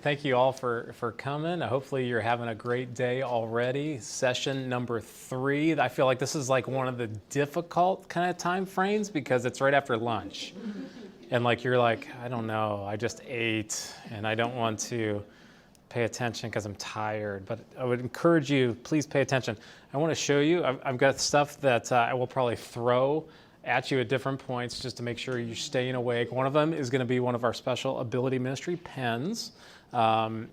Thank you all for coming. Hopefully you're having a great day already. Session number 3. I feel like this is like one of the difficult kind of time frames because it's right after lunch. And like you're like, I don't know, I just ate and I don't want to pay attention because I'm tired. But I would encourage you, please pay attention. I want to show you, I've got stuff that I will probably throw at you at different points just to make sure you're staying awake. One of them is going to be one of our special ability ministry pens. And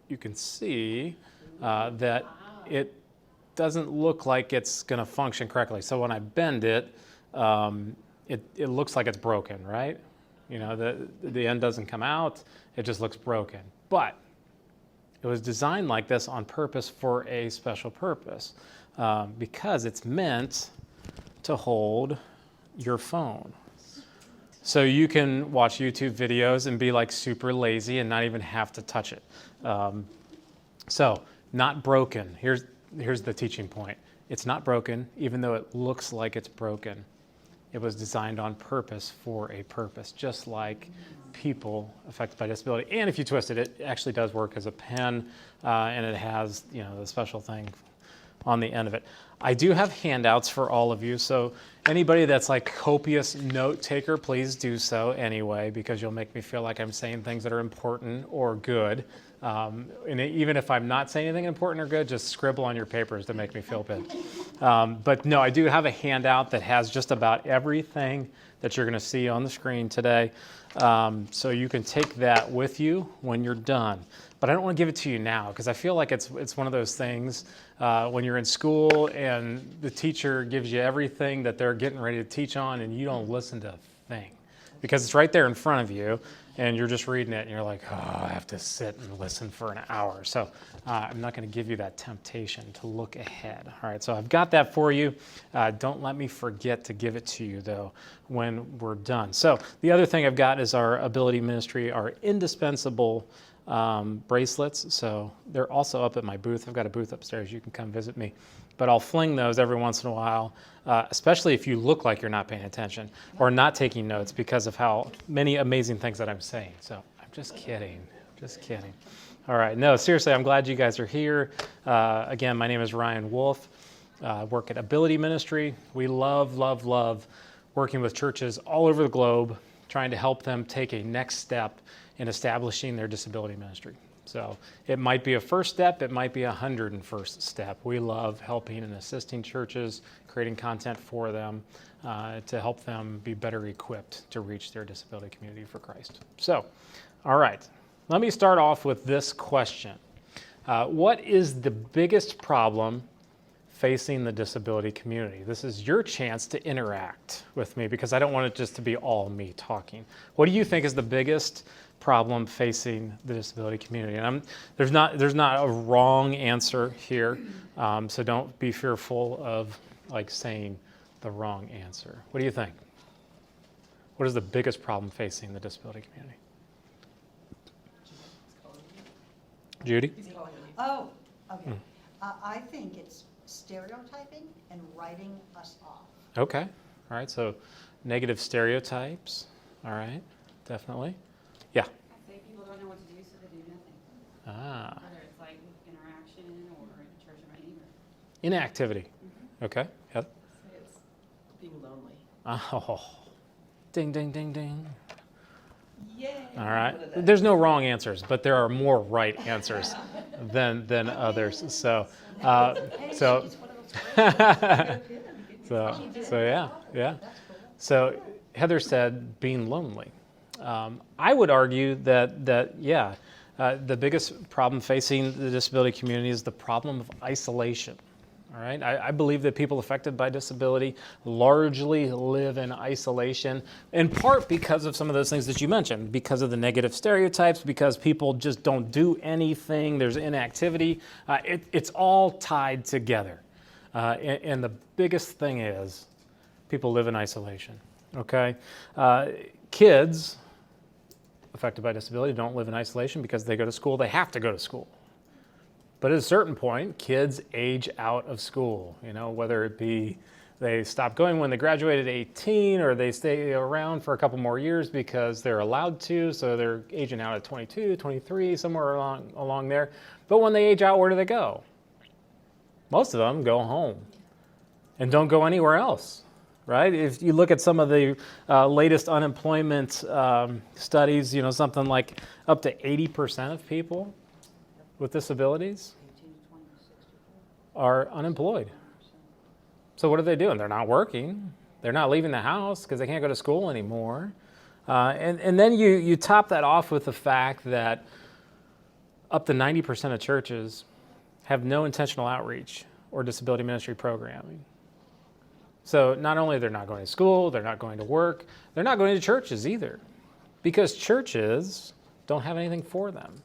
you can see that it doesn't look like it's going to function correctly. So when I bend it, it looks like it's broken, right? You know, the end doesn't come out. It just looks broken. But it was designed like this on purpose for a special purpose because it's meant to hold your phone. So you can watch YouTube videos and be like super lazy and not even have to touch it. So not broken. Here's the teaching point. It's not broken, even though it looks like it's broken. It was designed on purpose for a purpose, just like people affected by disability. And if you twist it, it actually does work as a pen, and it has, you know, the special thing on the end of it. I do have handouts for all of you, so anybody that's like copious note taker, please do so anyway, because you'll make me feel like I'm saying things that are important or good. And even if I'm not saying anything important or good, just scribble on your papers to make me feel good. But no, I do have a handout that has just about everything that you're going to see on the screen today. So you can take that with you when you're done. But I don't want to give it to you now because I feel like it's one of those things when you're in school and the teacher gives you everything that they're getting ready to teach on and you don't listen to a thing because it's right there in front of you and you're just reading it and you're like, oh, I have to sit and listen for an hour. So I'm not going to give you that temptation to look ahead. All right, so I've got that for you. Don't let me forget to give it to you, though, when we're done. So the other thing I've got is our Ability Ministry, our indispensable bracelets. So they're also up at my booth. I've got a booth upstairs. You can come visit me. But I'll fling those every once in a while, especially if you look like you're not paying attention or not taking notes because of how many amazing things that I'm saying. So I'm just kidding. Just kidding. All right. No, seriously, I'm glad you guys are here. Again, my name is Ryan Wolf. I work at Ability Ministry. We love working with churches all over the globe, trying to help them take a next step in establishing their disability ministry. So it might be a first step, it might be 101st step. We love helping and assisting churches, creating content for them to help them be better equipped to reach their disability community for Christ. So, all right, let me start off with this question. What is the biggest problem facing the disability community? This is your chance to interact with me because I don't want it just to be all me talking. What do you think is the biggest problem facing the disability community? And there's not a wrong answer here, so don't be fearful of like saying the wrong answer. What do you think? What is the biggest problem facing the disability community? Judy? Oh, okay. I think it's stereotyping and writing us off. Okay. All right. So negative stereotypes. All right. Definitely. Yeah. I say people don't know what to do, so they do nothing. Ah. Whether it's like interaction or in church or anything. Inactivity. Okay. Yeah. It's being lonely. Oh. Ding, ding, ding, ding. Yay! All right. There's no wrong answers, but there are more right answers than others. So so yeah. So Heather said being lonely. I would argue that the biggest problem facing the disability community is the problem of isolation. All right, I believe that people affected by disability largely live in isolation, in part because of some of those things that you mentioned, because of the negative stereotypes, because people just don't do anything, there's inactivity. It's all tied together. And the biggest thing is people live in isolation, okay? Kids affected by disability don't live in isolation because they go to school, they have to go to school. But at a certain point, kids age out of school, you know, whether it be They stop going when they graduate at 18, or they stay around for a couple more years because they're allowed to, so they're aging out at 22, 23, somewhere along there. But when they age out, where do they go? Most of them go home and don't go anywhere else, right? If you look at some of the latest unemployment studies, something like up to 80% of people with disabilities are unemployed. So what are they doing? They're not working. They're not leaving the house because they can't go to school anymore. And then you top that off with the fact that up to 90% of churches have no intentional outreach or disability ministry programming. So not only they're not going to school, they're not going to work, they're not going to churches either, because churches don't have anything for them.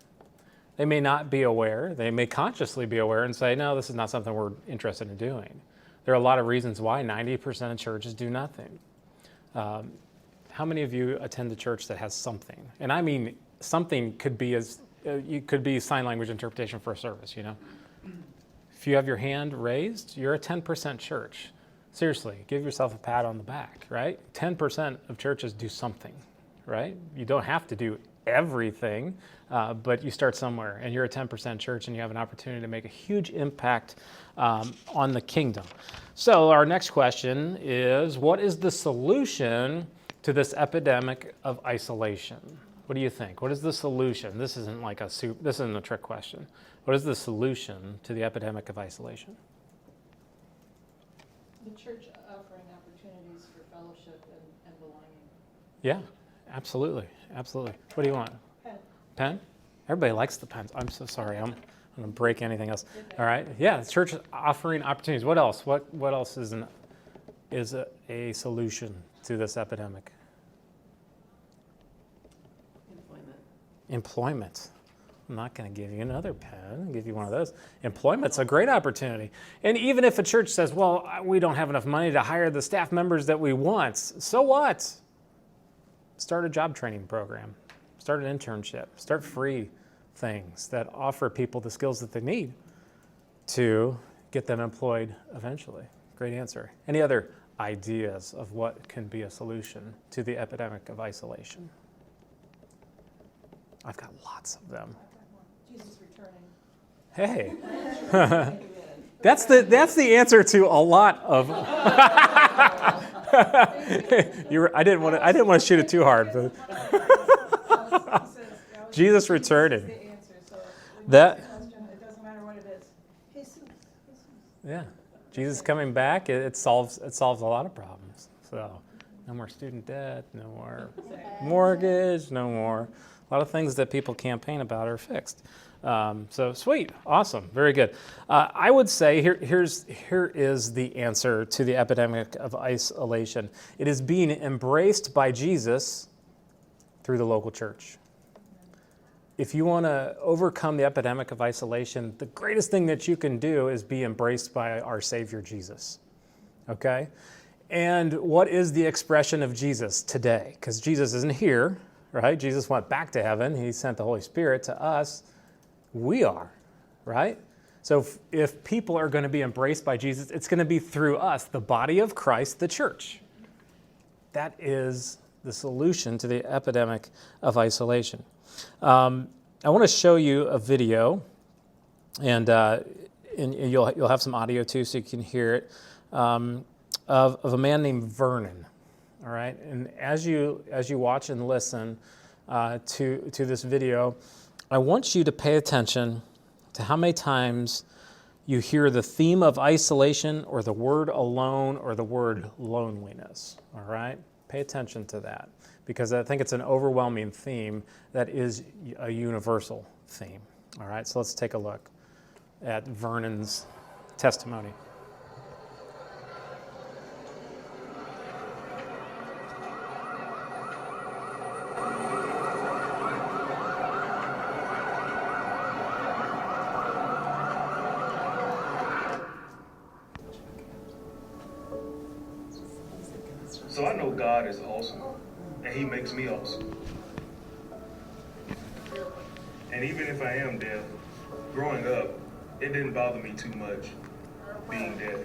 They may not be aware. They may consciously be aware and say, no, this is not something we're interested in doing. There are a lot of reasons why 90% of churches do nothing. How many of you attend a church that has something? And I mean, something could be could be sign language interpretation for a service, If you have your hand raised, you're a 10% church. Seriously, give yourself a pat on the back, right? 10% of churches do something, right? You don't have to do everything, but you start somewhere, and you're a 10% church, and you have an opportunity to make a huge impact on the kingdom. So our next question is, what is the solution to this epidemic of isolation? What do you think? What is the solution? This isn't this isn't a trick question. What is the solution to the epidemic of isolation? The church offering opportunities for fellowship and belonging. Yeah, absolutely. Absolutely. What do you want? Pen. Pen? Everybody likes the pens. I'm so sorry. I'm going to break anything else. All right. Yeah, the church offering opportunities. What else? What else is a solution to this epidemic? Employment. I'm not going to give you another pen. I'll give you one of those. Employment's a great opportunity. And even if a church says, well, we don't have enough money to hire the staff members that we want, so what? Start a job training program. Start an internship. Start free things that offer people the skills that they need to get them employed eventually. Great answer. Any other ideas of what can be a solution to the epidemic of isolation? I've got lots of them. Jesus returning. Hey, that's the answer to a lot of. I didn't want to shoot it too hard, but Jesus returning. That. It doesn't matter what it is. Yeah, Jesus coming back. It solves a lot of problems. So, no more student debt, no more mortgage, no more. A lot of things that people campaign about are fixed. So sweet, awesome, very good. I would say here is the answer to the epidemic of isolation. It is being embraced by Jesus through the local church. If you want to overcome the epidemic of isolation, the greatest thing that you can do is be embraced by our Savior Jesus. Okay? And what is the expression of Jesus today? Because Jesus isn't here. Right? Jesus went back to heaven. He sent the Holy Spirit to us. We are, right? So if people are going to be embraced by Jesus, it's going to be through us, the body of Christ, the church. That is the solution to the epidemic of isolation. I want to show you a video, and you'll have some audio too, so you can hear it, of a man named Vernon. All right, and as you watch and listen to this video, I want you to pay attention to how many times you hear the theme of isolation or the word alone or the word loneliness. All right, pay attention to that, because I think it's an overwhelming theme that is a universal theme. All right, so let's take a look at Vernon's testimony. So I know God is awesome, and He makes me awesome. And even if I am deaf, growing up, it didn't bother me too much being deaf.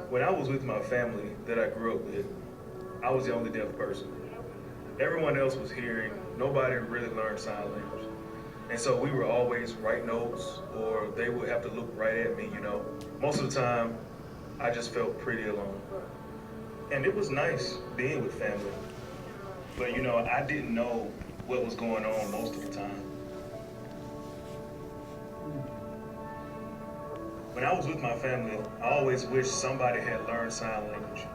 When I was with my family that I grew up with, I was the only deaf person. Everyone else was hearing. Nobody really learned sign language. And so we were always write notes, or they would have to look right at me, you know. Most of the time, I just felt pretty alone. And it was nice being with family. But, you know, I didn't know what was going on most of the time. When I was with my family, I always wished somebody had learned sign language.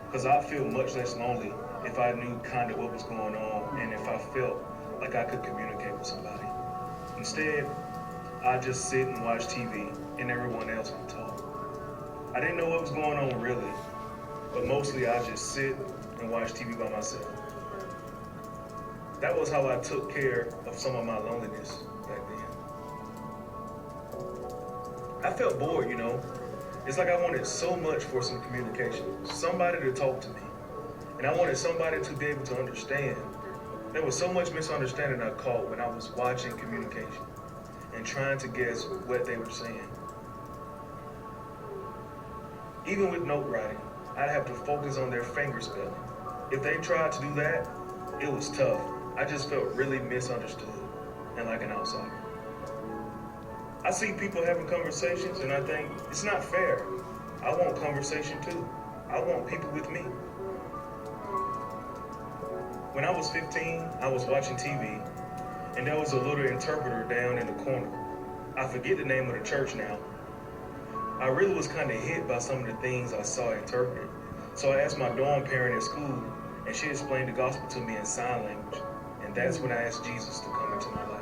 Because I'd feel much less lonely if I knew kind of what was going on and if I felt like I could communicate with somebody. Instead, I just sit and watch TV and everyone else would talk. I didn't know what was going on really, but mostly I just sit and watch TV by myself. That was how I took care of some of my loneliness back then. I felt bored, you know. It's like I wanted so much for some communication, somebody to talk to me. And I wanted somebody to be able to understand. There was so much misunderstanding I caught when I was watching communication and trying to guess what they were saying. Even with note writing, I'd have to focus on their finger spelling. If they tried to do that, it was tough. I just felt really misunderstood and like an outsider. I see people having conversations and I think, it's not fair. I want conversation too. I want people with me. When I was 15, I was watching TV and there was a little interpreter down in the corner. I forget the name of the church now. I really was kind of hit by some of the things I saw interpreted. So I asked my dorm parent at school and she explained the gospel to me in sign language. And that's when I asked Jesus to come into my life.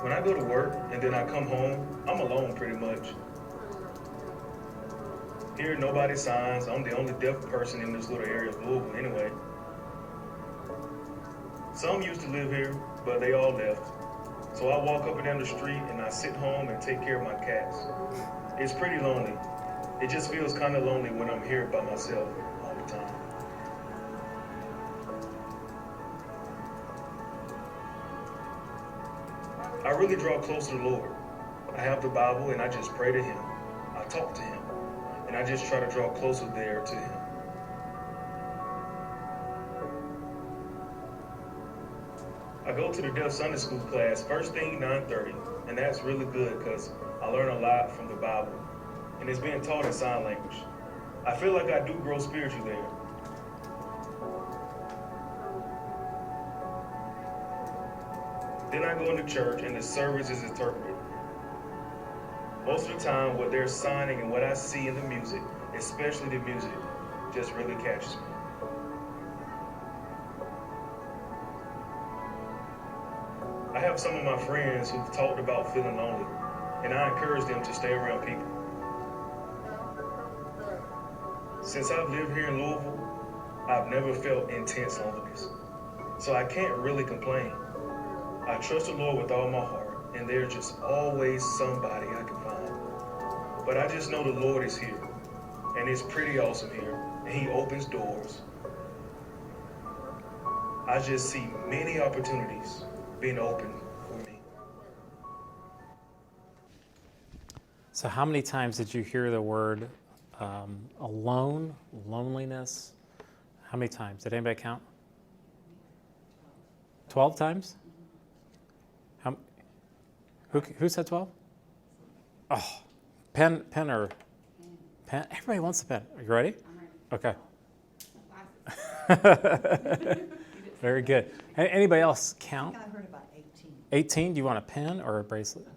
When I go to work and then I come home, I'm alone pretty much. Here, nobody signs. I'm the only deaf person in this little area of Louisville anyway. Some used to live here, but they all left. So I walk up and down the street and I sit home and take care of my cats. It's pretty lonely. It just feels kind of lonely when I'm here by myself all the time. I really draw close to the Lord. I have the Bible and I just pray to Him. I talk to Him. And I just try to draw closer there to Him. I go to the Deaf Sunday School class first thing 9:30, and that's really good because I learn a lot from the Bible, and it's being taught in sign language. I feel like I do grow spiritually there. Then I go into church and the service is interpreted. Most of the time, what they're signing and what I see in the music, especially the music, just really catches me. I have some of my friends who've talked about feeling lonely, and I encourage them to stay around people. Since I've lived here in Louisville, I've never felt intense loneliness, so I can't really complain. I trust the Lord with all my heart, and there's just always somebody I can find. But I just know the Lord is here, and it's pretty awesome here, and He opens doors. I just see many opportunities being opened for me. So how many times did you hear the word alone, loneliness? How many times? Did anybody count? 12 times? Who said 12? Oh, pen or pen? Everybody wants a pen. Are you ready? I'm ready. Okay. Very good. Anybody else I count? think I heard about 18. 18? Do you want a pen or a bracelet?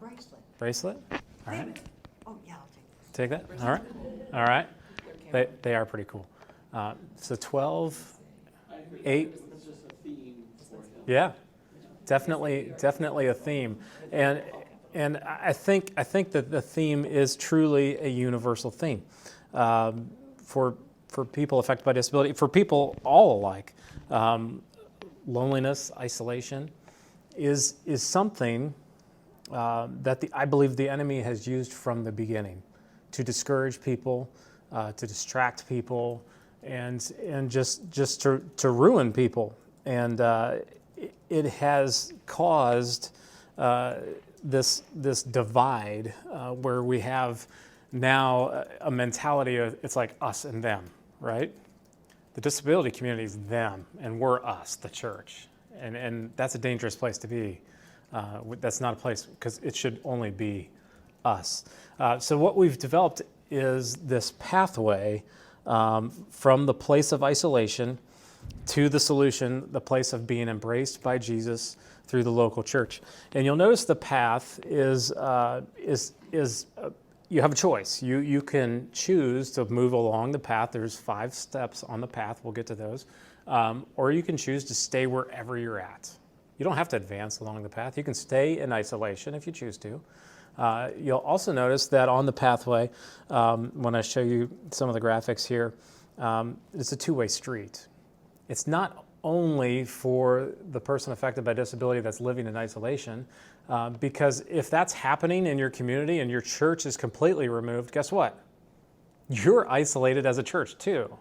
Bracelet. Bracelet? All Wait a right. minute. Oh, yeah, I'll take this. Take that? All right. All right. They are pretty cool. So 12, 8. It's just a theme for him. Yeah, definitely a theme. And I think that the theme is truly a universal theme for people affected by disability, for people all alike. Loneliness, isolation is something that I believe the enemy has used from the beginning to discourage people, to distract people, and just to ruin people. And it has caused this divide where we have now a mentality of it's like us and them, right? The disability community is them, and we're us, the church. And that's a dangerous place to be. That's not a place, because it should only be us. So what we've developed is this pathway from the place of isolation to the solution, the place of being embraced by Jesus through the local church. And you'll notice the path is you have a choice. You can choose to move along the path. There's 5 steps on the path. We'll get to those. Or you can choose to stay wherever you're at. You don't have to advance along the path. You can stay in isolation if you choose to. You'll also notice that on the pathway, when I show you some of the graphics here, it's a two-way street. It's not only for the person affected by disability that's living in isolation, because if that's happening in your community and your church is completely removed, guess what? You're isolated as a church too.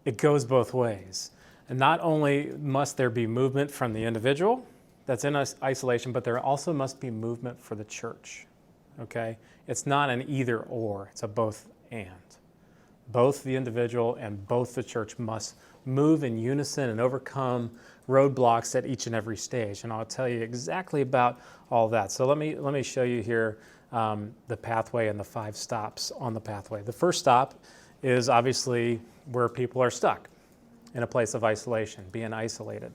It goes both ways. And not only must there be movement from the individual that's in isolation, but there also must be movement for the church, okay? It's not an either or, it's a both and. Both the individual and both the church must move in unison and overcome roadblocks at each and every stage. And I'll tell you exactly about all that. So let me show you here the pathway and the 5 stops on the pathway. The first stop is obviously where people are stuck in a place of isolation, being isolated.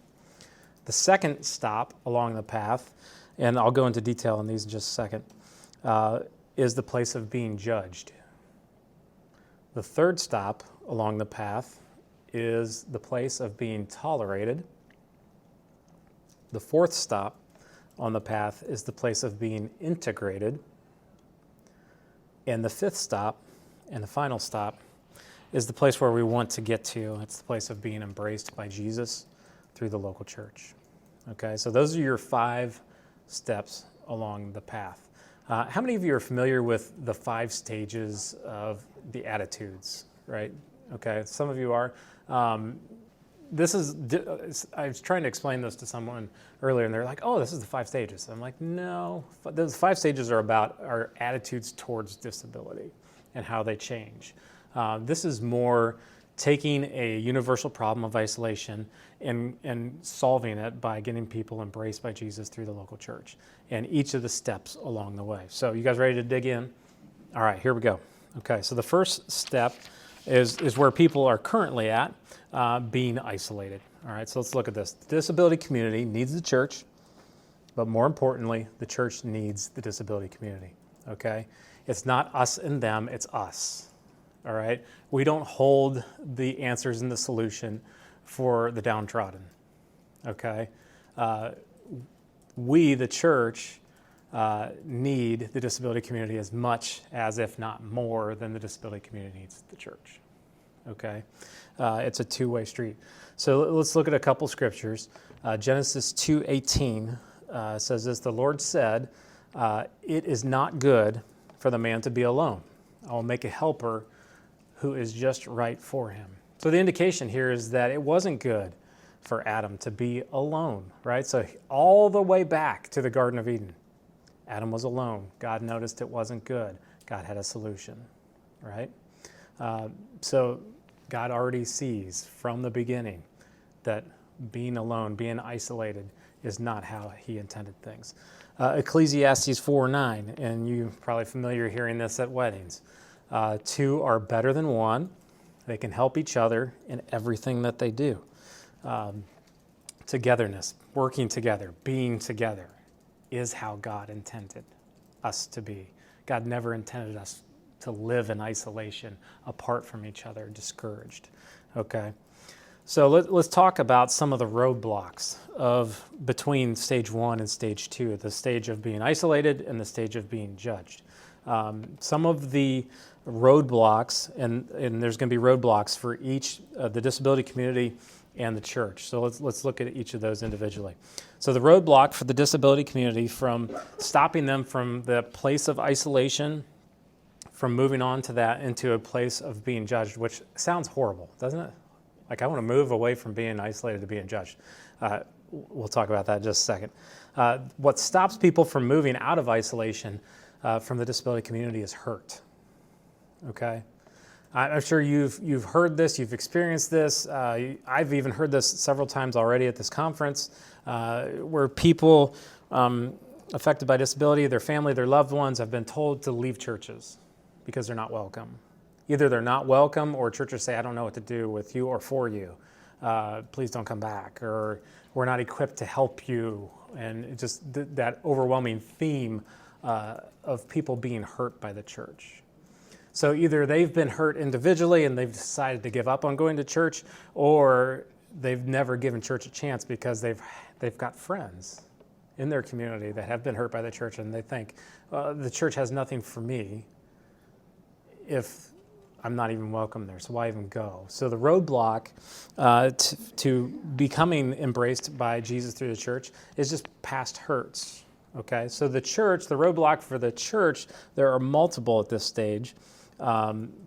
The second stop along the path, and I'll go into detail on these in just a second, is the place of being judged. The third stop along the path is the place of being tolerated. The fourth stop on the path is the place of being integrated. And the fifth stop, and the final stop, is the place where we want to get to. It's the place of being embraced by Jesus through the local church. Okay, so those are your 5 steps along the path. How many of you are familiar with the 5 stages of the attitudes, right? Okay, some of you are. I was trying to explain this to someone earlier, and they're like, oh, this is the 5 stages. I'm like, no, those 5 stages are about our attitudes towards disability and how they change. This is more taking a universal problem of isolation and solving it by getting people embraced by Jesus through the local church and each of the steps along the way. So you guys ready to dig in? All right, here we go. Okay, so the first step is where people are currently at, being isolated. All right, so let's look at this. The disability community needs the church, but more importantly, the church needs the disability community, okay? It's not us and them, it's us. All right, we don't hold the answers and the solution for the downtrodden, okay? We, the church, need the disability community as much as, if not more, than the disability community needs the church, okay? It's a two-way street. So let's look at a couple scriptures. Genesis 2:18 says this, the Lord said, it is not good for the man to be alone. I will make a helper who is just right for him. So the indication here is that it wasn't good for Adam to be alone, right? So all the way back to the Garden of Eden, Adam was alone. God noticed it wasn't good. God had a solution, right? So God already sees from the beginning that being alone, being isolated, is not how he intended things. Ecclesiastes 4:9, and you're probably familiar hearing this at weddings. 2 are better than 1. They can help each other in everything that they do. Togetherness, working together, being together is how God intended us to be. God never intended us to live in isolation, apart from each other, discouraged. Okay? So let's talk about some of the roadblocks of between stage 1 and stage 2, the stage of being isolated and the stage of being judged. Some of the roadblocks, and there's going to be roadblocks for each the disability community and the church. So let's look at each of those individually. So the roadblock for the disability community, from stopping them from the place of isolation, from moving on to that into a place of being judged, which sounds horrible, doesn't it? Like, I want to move away from being isolated to being judged. we'll talk about that in just a second. What stops people from moving out of isolation from the disability community is hurt. Okay? I'm sure you've heard this, you've experienced this. I've even heard this several times already at this conference, where people affected by disability, their family, their loved ones have been told to leave churches because they're not welcome. Either they're not welcome or churches say, I don't know what to do with you or for you. Please don't come back, or we're not equipped to help you. And just that overwhelming theme of people being hurt by the church. So either they've been hurt individually and they've decided to give up on going to church, or they've never given church a chance because they've got friends in their community that have been hurt by the church, and they think, the church has nothing for me if I'm not even welcome there, so why even go? So the roadblock to becoming embraced by Jesus through the church is just past hurts, okay? So the church, the roadblock for the church, there are multiple at this stage.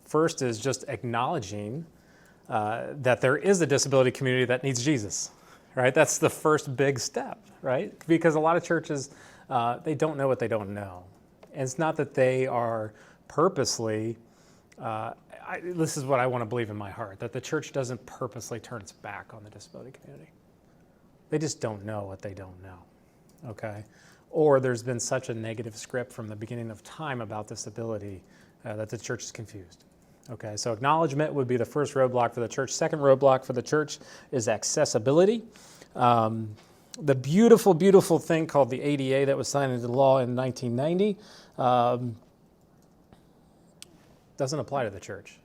First is just acknowledging that there is a disability community that needs Jesus, right? That's the first big step, right? Because a lot of churches, they don't know what they don't know. And it's not that they are purposely, this is what I want to believe in my heart, that the church doesn't purposely turn its back on the disability community. They just don't know what they don't know, okay? Or there's been such a negative script from the beginning of time about disability that the church is confused. Okay, so acknowledgement would be the first roadblock for the church. Second roadblock for the church is accessibility. The beautiful, beautiful thing called the ADA that was signed into law in 1990 doesn't apply to the church.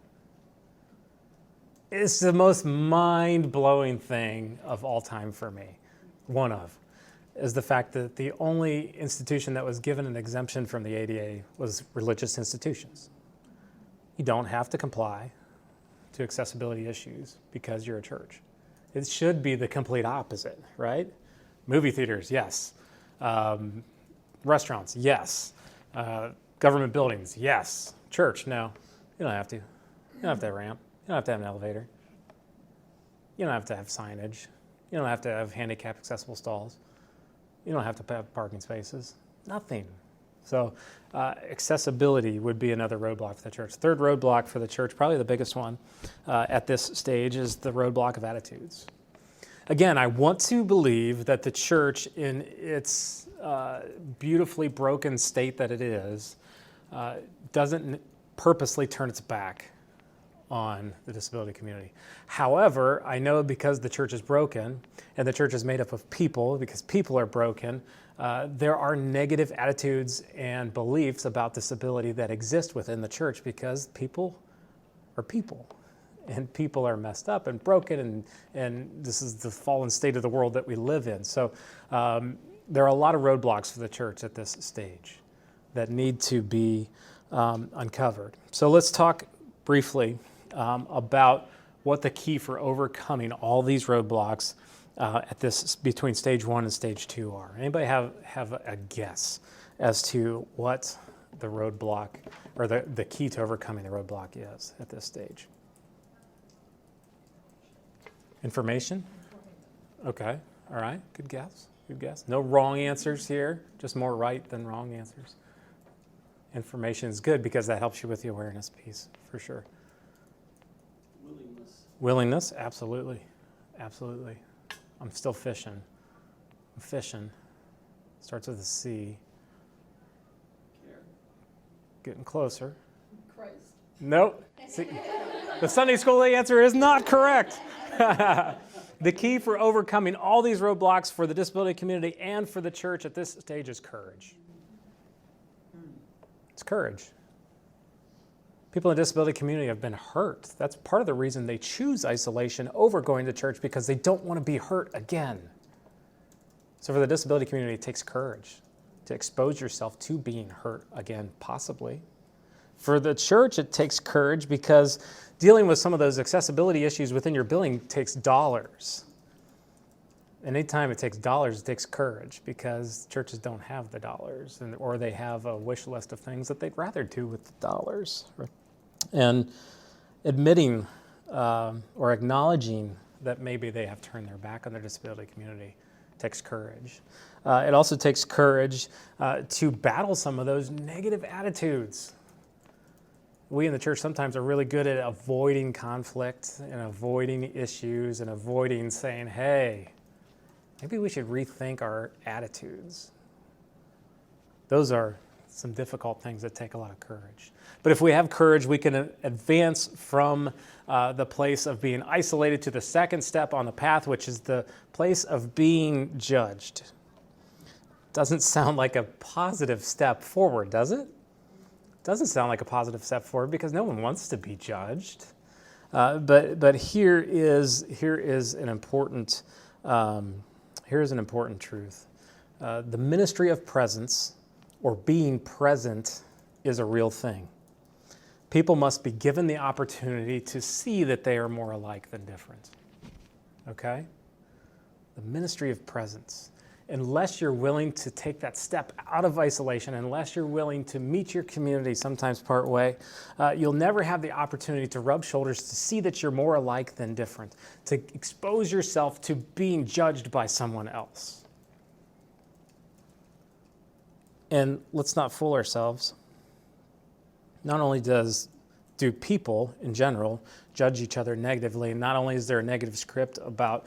It's the most mind-blowing thing of all time for me. One of is the fact that the only institution that was given an exemption from the ADA was religious institutions. You don't have to comply to accessibility issues because you're a church. It should be the complete opposite, right? Movie theaters, yes. Restaurants, yes. Government buildings, yes. Church, no. You don't have to. You don't have to have a ramp. You don't have to have an elevator. You don't have to have signage. You don't have to have handicap accessible stalls. You don't have to have parking spaces. Nothing. So accessibility would be another roadblock for the church. Third roadblock for the church, probably the biggest one at this stage, is the roadblock of attitudes. Again, I want to believe that the church, in its beautifully broken state that it is, doesn't purposely turn its back on the disability community. However, I know because the church is broken and the church is made up of people, because people are broken, there are negative attitudes and beliefs about disability that exist within the church because people are people. And people are messed up and broken, and this is the fallen state of the world that we live in. So there are a lot of roadblocks for the church at this stage that need to be uncovered. So let's talk briefly about what the key for overcoming all these roadblocks at this between stage 1 and stage 2 are. Anybody have a guess as to what the roadblock or the key to overcoming the roadblock is at this stage? Information? Okay, all right, good guess, good guess. No wrong answers here, just more right than wrong answers. Information is good because that helps you with the awareness piece, for sure. Willingness. Willingness, absolutely, absolutely. I'm still fishing. I'm fishing. Starts with a C. Care. Getting closer. Christ. Nope. See, the Sunday school answer is not correct. The key for overcoming all these roadblocks for the disability community and for the church at this stage is courage. It's courage. People in the disability community have been hurt. That's part of the reason they choose isolation over going to church, because they don't want to be hurt again. So for the disability community, it takes courage to expose yourself to being hurt again, possibly. For the church, it takes courage because dealing with some of those accessibility issues within your building takes dollars. And anytime it takes dollars, it takes courage, because churches don't have the dollars, or they have a wish list of things that they'd rather do with the dollars. And admitting or acknowledging that maybe they have turned their back on their disability community takes courage. It also takes courage to battle some of those negative attitudes. We in the church sometimes are really good at avoiding conflict and avoiding issues and avoiding saying, hey, maybe we should rethink our attitudes. Those are some difficult things that take a lot of courage. But if we have courage, we can advance from the place of being isolated to the second step on the path, which is the place of being judged. Doesn't sound like a positive step forward, does it? Doesn't sound like a positive step forward because no one wants to be judged. But here is an important truth. The ministry of presence, or being present, is a real thing. People must be given the opportunity to see that they are more alike than different. Okay? The ministry of presence. Unless you're willing to take that step out of isolation, unless you're willing to meet your community sometimes part way, you'll never have the opportunity to rub shoulders, to see that you're more alike than different, to expose yourself to being judged by someone else. And let's not fool ourselves. Not only do people in general judge each other negatively, and not only is there a negative script about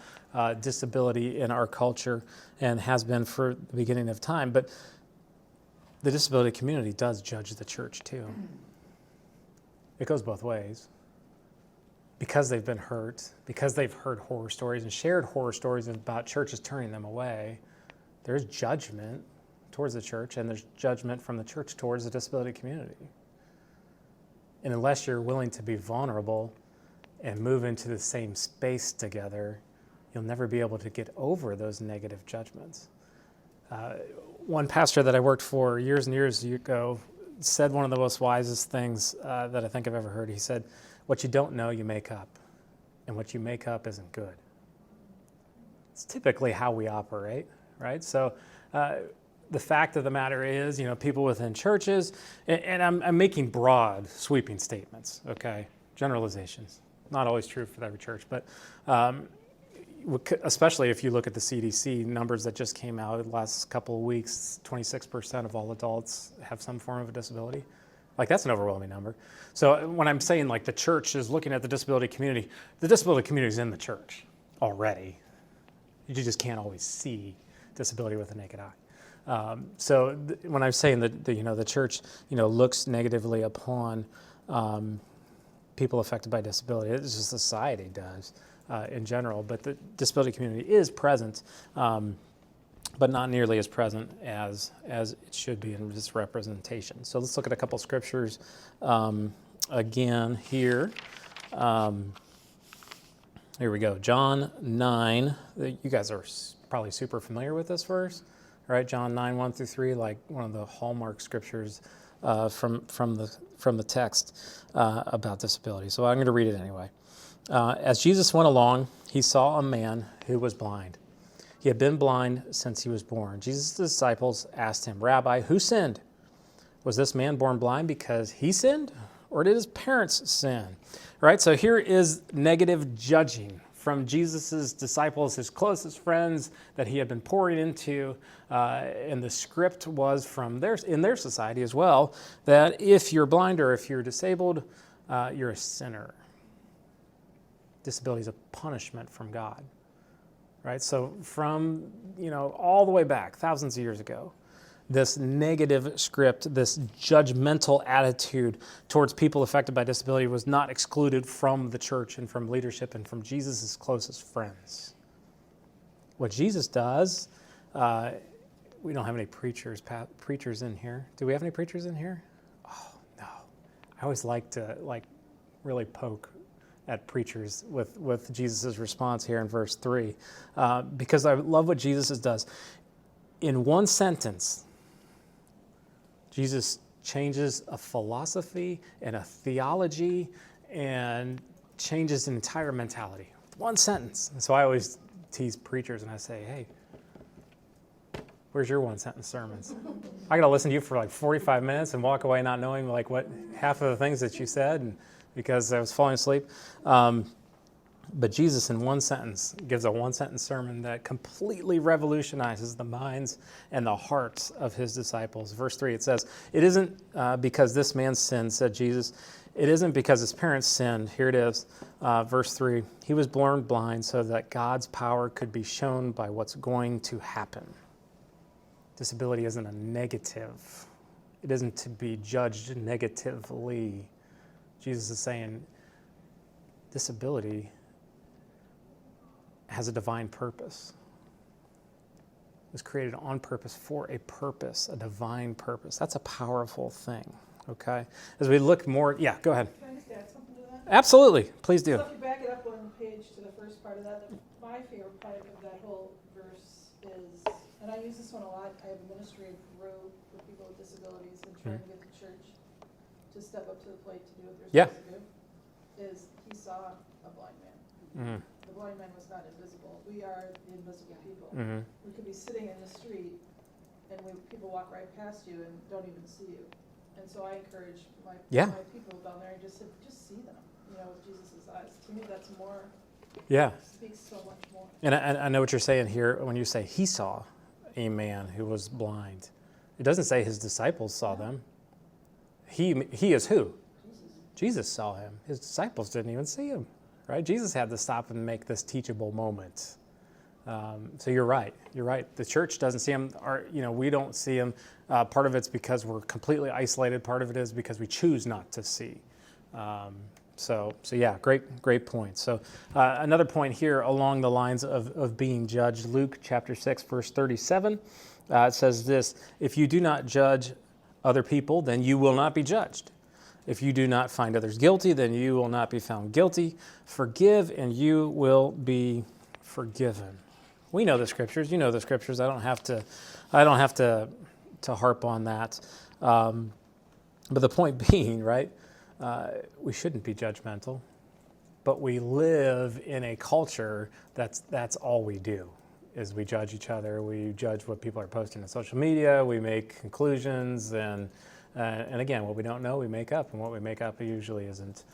disability in our culture and has been for the beginning of time, but the disability community does judge the church too. It goes both ways. Because they've been hurt, because they've heard horror stories and shared horror stories about churches turning them away, there's judgment towards the church, and there's judgment from the church towards the disability community. And unless you're willing to be vulnerable and move into the same space together, you'll never be able to get over those negative judgments. One pastor that I worked for years and years ago said one of the most wisest things that I think I've ever heard. He said, what you don't know, you make up. And what you make up isn't good. It's typically how we operate, right? So the fact of the matter is, people within churches, and I'm making broad, sweeping statements, okay? Generalizations. Not always true for every church, but especially if you look at the CDC numbers that just came out in the last couple of weeks, 26% of all adults have some form of a disability. Like, that's an overwhelming number. So when I'm saying, like, the church is looking at the disability community is in the church already. You just can't always see disability with the naked eye. So when I'm saying that the church looks negatively upon people affected by disability, it's just society does in general. But the disability community is present, but not nearly as present as it should be in this representation. So let's look at a couple scriptures again here. Here we go. John 9. You guys are probably super familiar with this verse. Right, John 9, 1 through 3, like one of the hallmark scriptures from the text about disability. So I'm going to read it anyway. As Jesus went along, he saw a man who was blind. He had been blind since he was born. Jesus' disciples asked him, Rabbi, who sinned? Was this man born blind because he sinned, or did his parents sin? Right, so here is negative judging from Jesus' disciples, his closest friends that he had been pouring into, and the script was from in their society as well, that if you're blind or if you're disabled, you're a sinner. Disability is a punishment from God, right? So from all the way back, thousands of years ago, this negative script, this judgmental attitude towards people affected by disability was not excluded from the church and from leadership and from Jesus' closest friends. What Jesus does, we don't have any preachers in here. Do we have any preachers in here? Oh, no. I always like to really poke at preachers with Jesus' response here in verse 3 because I love what Jesus does. In one sentence, Jesus changes a philosophy and a theology and changes an entire mentality. One sentence. And so I always tease preachers and I say, hey, where's your one-sentence sermons? I got to listen to you for like 45 minutes and walk away not knowing like what half of the things that you said and because I was falling asleep. But Jesus, in one sentence, gives a one-sentence sermon that completely revolutionizes the minds and the hearts of his disciples. Verse 3, it says, "It isn't because this man sinned," said Jesus. "It isn't because his parents sinned." Here it is, verse 3. "He was born blind so that God's power could be shown by what's going to happen." Disability isn't a negative. It isn't to be judged negatively. Jesus is saying disability has a divine purpose. It was created on purpose for a purpose, a divine purpose. That's a powerful thing, okay? As we look more, yeah, go ahead. Can I just add something to that? Absolutely, please do. So if you back it up one page to the first part of that, my favorite part of that whole verse is, and I use this one a lot, I have a ministry group with people with disabilities and trying to get the church to step up to the plate to do what they're Yeah. supposed to do, is he saw a blind man. Mhm, The blind man was not invisible. We are the invisible people. mhm. We could be sitting in the street and people walk right past you and don't even see you. And so I encourage my people down there, just see them, with Jesus' eyes. To me, that's more, Yeah, speaks so much more. and I know what you're saying here when you say he saw a man who was blind. It doesn't say his disciples saw them. He is who? Jesus saw him. His disciples didn't even see him, right? Jesus had to stop and make this teachable moment. So you're right. You're right. The church doesn't see him. We don't see him. Part of it's because we're completely isolated. Part of it is because we choose not to see. So yeah, great point. So another point here along the lines of being judged. Luke chapter 6, verse 37. It says this: "If you do not judge other people, then you will not be judged. If you do not find others guilty, then you will not be found guilty. Forgive, and you will be forgiven." We know the scriptures. You know the scriptures. I don't have to harp on that. But the point being, right? We shouldn't be judgmental, but we live in a culture that's all we do. Is we judge each other. We judge what people are posting on social media. We make conclusions, and again, what we don't know, we make up, and what we make up usually isn't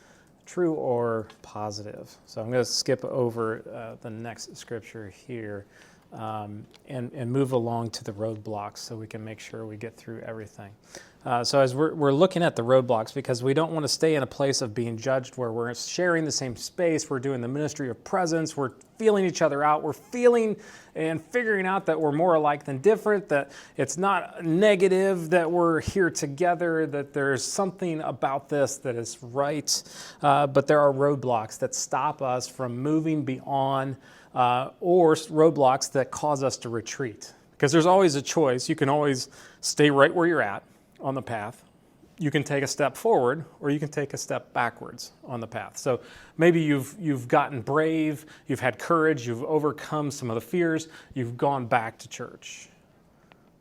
true or positive. So I'm going to skip over the next scripture here and move along to the roadblocks so we can make sure we get through everything. So as we're looking at the roadblocks, because we don't want to stay in a place of being judged where we're sharing the same space, we're doing the ministry of presence, we're feeling each other out, we're feeling and figuring out that we're more alike than different, that it's not negative, that we're here together, that there's something about this that is right, but there are roadblocks that stop us from moving beyond or roadblocks that cause us to retreat. Because there's always a choice. You can always stay right where you're at on the path. You can take a step forward, or you can take a step backwards on the path. So maybe you've gotten brave, you've had courage, you've overcome some of the fears, you've gone back to church.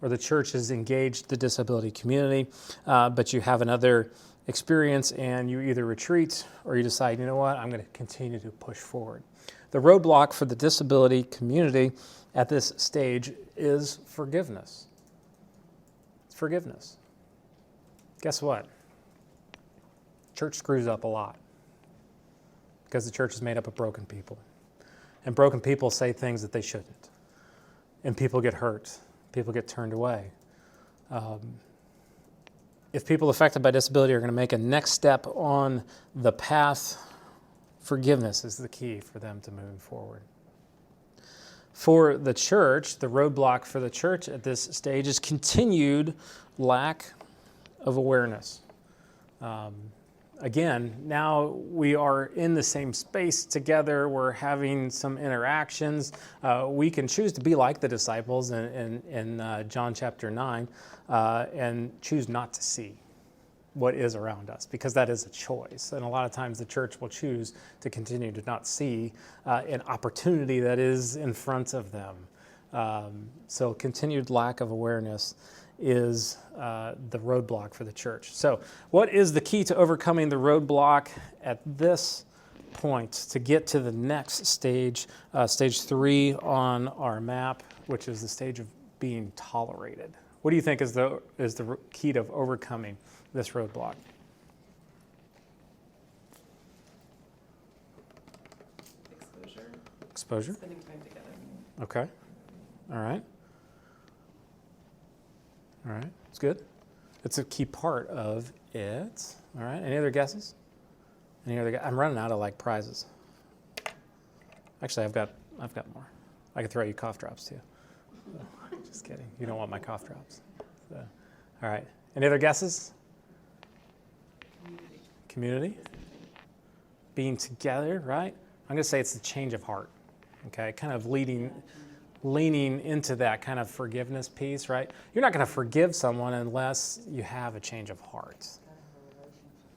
Or the church has engaged the disability community, but you have another experience and you either retreat or you decide, you know what, I'm going to continue to push forward. The roadblock for the disability community at this stage is forgiveness. It's forgiveness. Guess what? Church screws up a lot because the church is made up of broken people. And broken people say things that they shouldn't. And people get hurt. People get turned away. If people affected by disability are going to make a next step on the path, forgiveness is the key for them to move forward. For the church, the roadblock for the church at this stage is continued lack of awareness. Again, now we are in the same space together. We're having some interactions. We can choose to be like the disciples in John chapter 9 and choose not to see what is around us, because that is a choice. And a lot of times the church will choose to continue to not see an opportunity that is in front of them. So continued lack of awareness is the roadblock for the church. So what is the key to overcoming the roadblock at this point to get to the next stage, stage 3 on our map, which is the stage of being tolerated? What do you think is the key to overcoming this roadblock? Exposure. Spending time together. Okay. All right. All right. It's good. It's a key part of it. All right. Any other guesses? I'm running out of like prizes. Actually, I've got more. I could throw you cough drops too. Just kidding. You don't want my cough drops. So, all right. Any other guesses? Community. Being together, right? I'm going to say it's the change of heart. Okay, kind of leaning into that kind of forgiveness piece, right? You're not going to forgive someone unless you have a change of heart.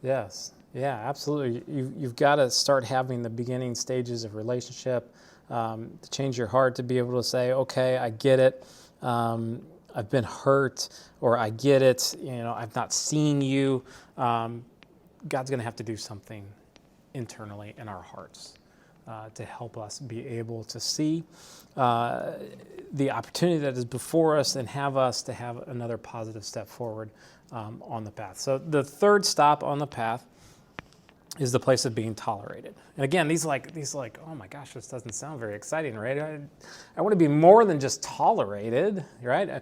Yes, yeah, absolutely. You've got to start having the beginning stages of relationship to change your heart, to be able to say, okay, I get it. I've been hurt, or I get it. I've not seen you. God's going to have to do something internally in our hearts to help us be able to see the opportunity that is before us and have us to have another positive step forward on the path. So the third stop on the path is the place of being tolerated. And again, these like, oh my gosh, this doesn't sound very exciting, right? I want to be more than just tolerated, right?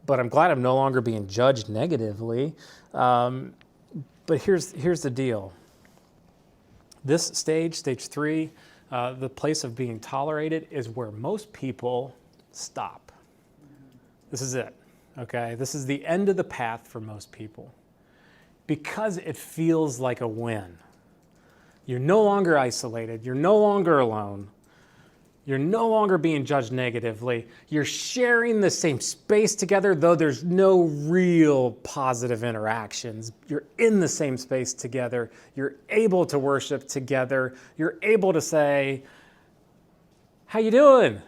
But I'm glad I'm no longer being judged negatively. But here's the deal. This stage 3, the place of being tolerated, is where most people stop. This is it, okay? This is the end of the path for most people because it feels like a win. You're no longer isolated. You're no longer alone. You're no longer being judged negatively. You're sharing the same space together, though there's no real positive interactions. You're in the same space together. You're able to worship together. You're able to say, how you doing?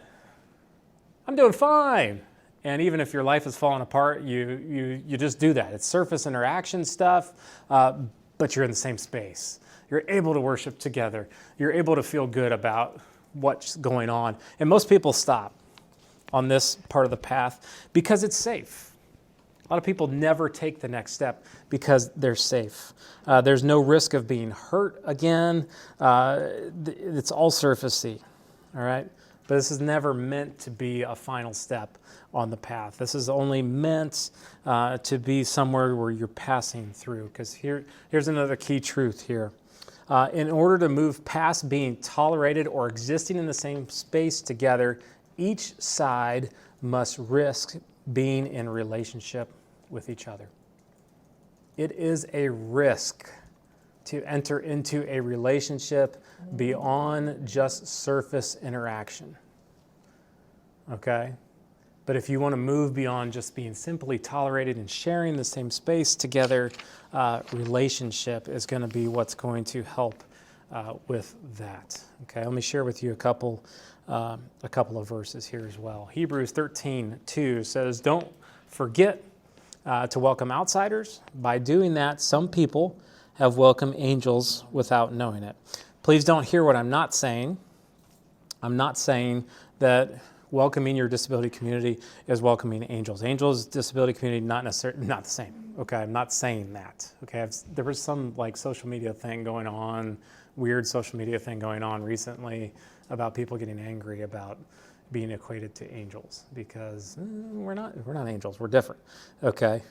I'm doing fine. And even if your life is falling apart, you just do that. It's surface interaction stuff, but you're in the same space. You're able to worship together. You're able to feel good about what's going on. And most people stop on this part of the path because it's safe. A lot of people never take the next step because they're safe. There's no risk of being hurt again. It's all surfacey, all right? But this is never meant to be a final step on the path. This is only meant to be somewhere where you're passing through. Because here's another key truth here. In order to move past being tolerated or existing in the same space together, each side must risk being in relationship with each other. It is a risk to enter into a relationship beyond just surface interaction. Okay? But if you want to move beyond just being simply tolerated and sharing the same space together, relationship is going to be what's going to help with that. Okay, let me share with you a couple of verses here as well. Hebrews 13:2 says, "Don't forget to welcome outsiders. By doing that, some people have welcomed angels without knowing it." Please don't hear what I'm not saying. I'm not saying that welcoming your disability community is welcoming angels. Angels, disability community, not necessarily, not the same. Okay, I'm not saying that. Okay, there was some like social media thing going on, weird social media thing going on recently about people getting angry about being equated to angels because we're not angels, we're different. Okay,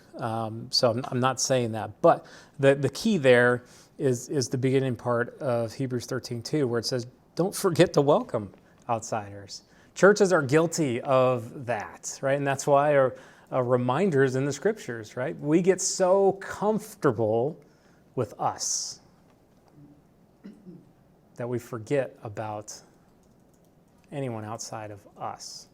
so I'm not saying that, but the key there is the beginning part of Hebrews 13:2, where it says, "Don't forget to welcome outsiders." Churches are guilty of that, right? And that's why our reminders in the scriptures, right? We get so comfortable with us that we forget about anyone outside of us.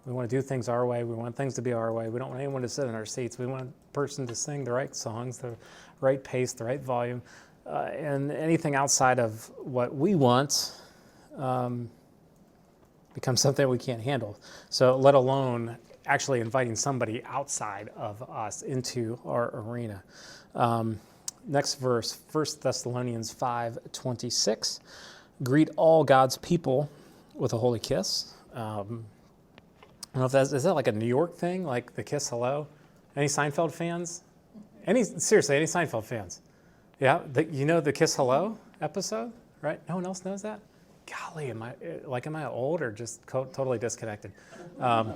We want to do things our way. We want things to be our way. We don't want anyone to sit in our seats. We want a person to sing the right songs, the right pace, the right volume. And anything outside of what we want becomes something we can't handle. So let alone actually inviting somebody outside of us into our arena. Next verse, 1 Thessalonians 5:26. "Greet all God's people with a holy kiss." I don't know if is that like a New York thing, like the kiss hello? Any Seinfeld fans? Seriously, any Seinfeld fans? Yeah, you know the kiss hello episode, right? No one else knows that? golly, am I old or just totally disconnected? All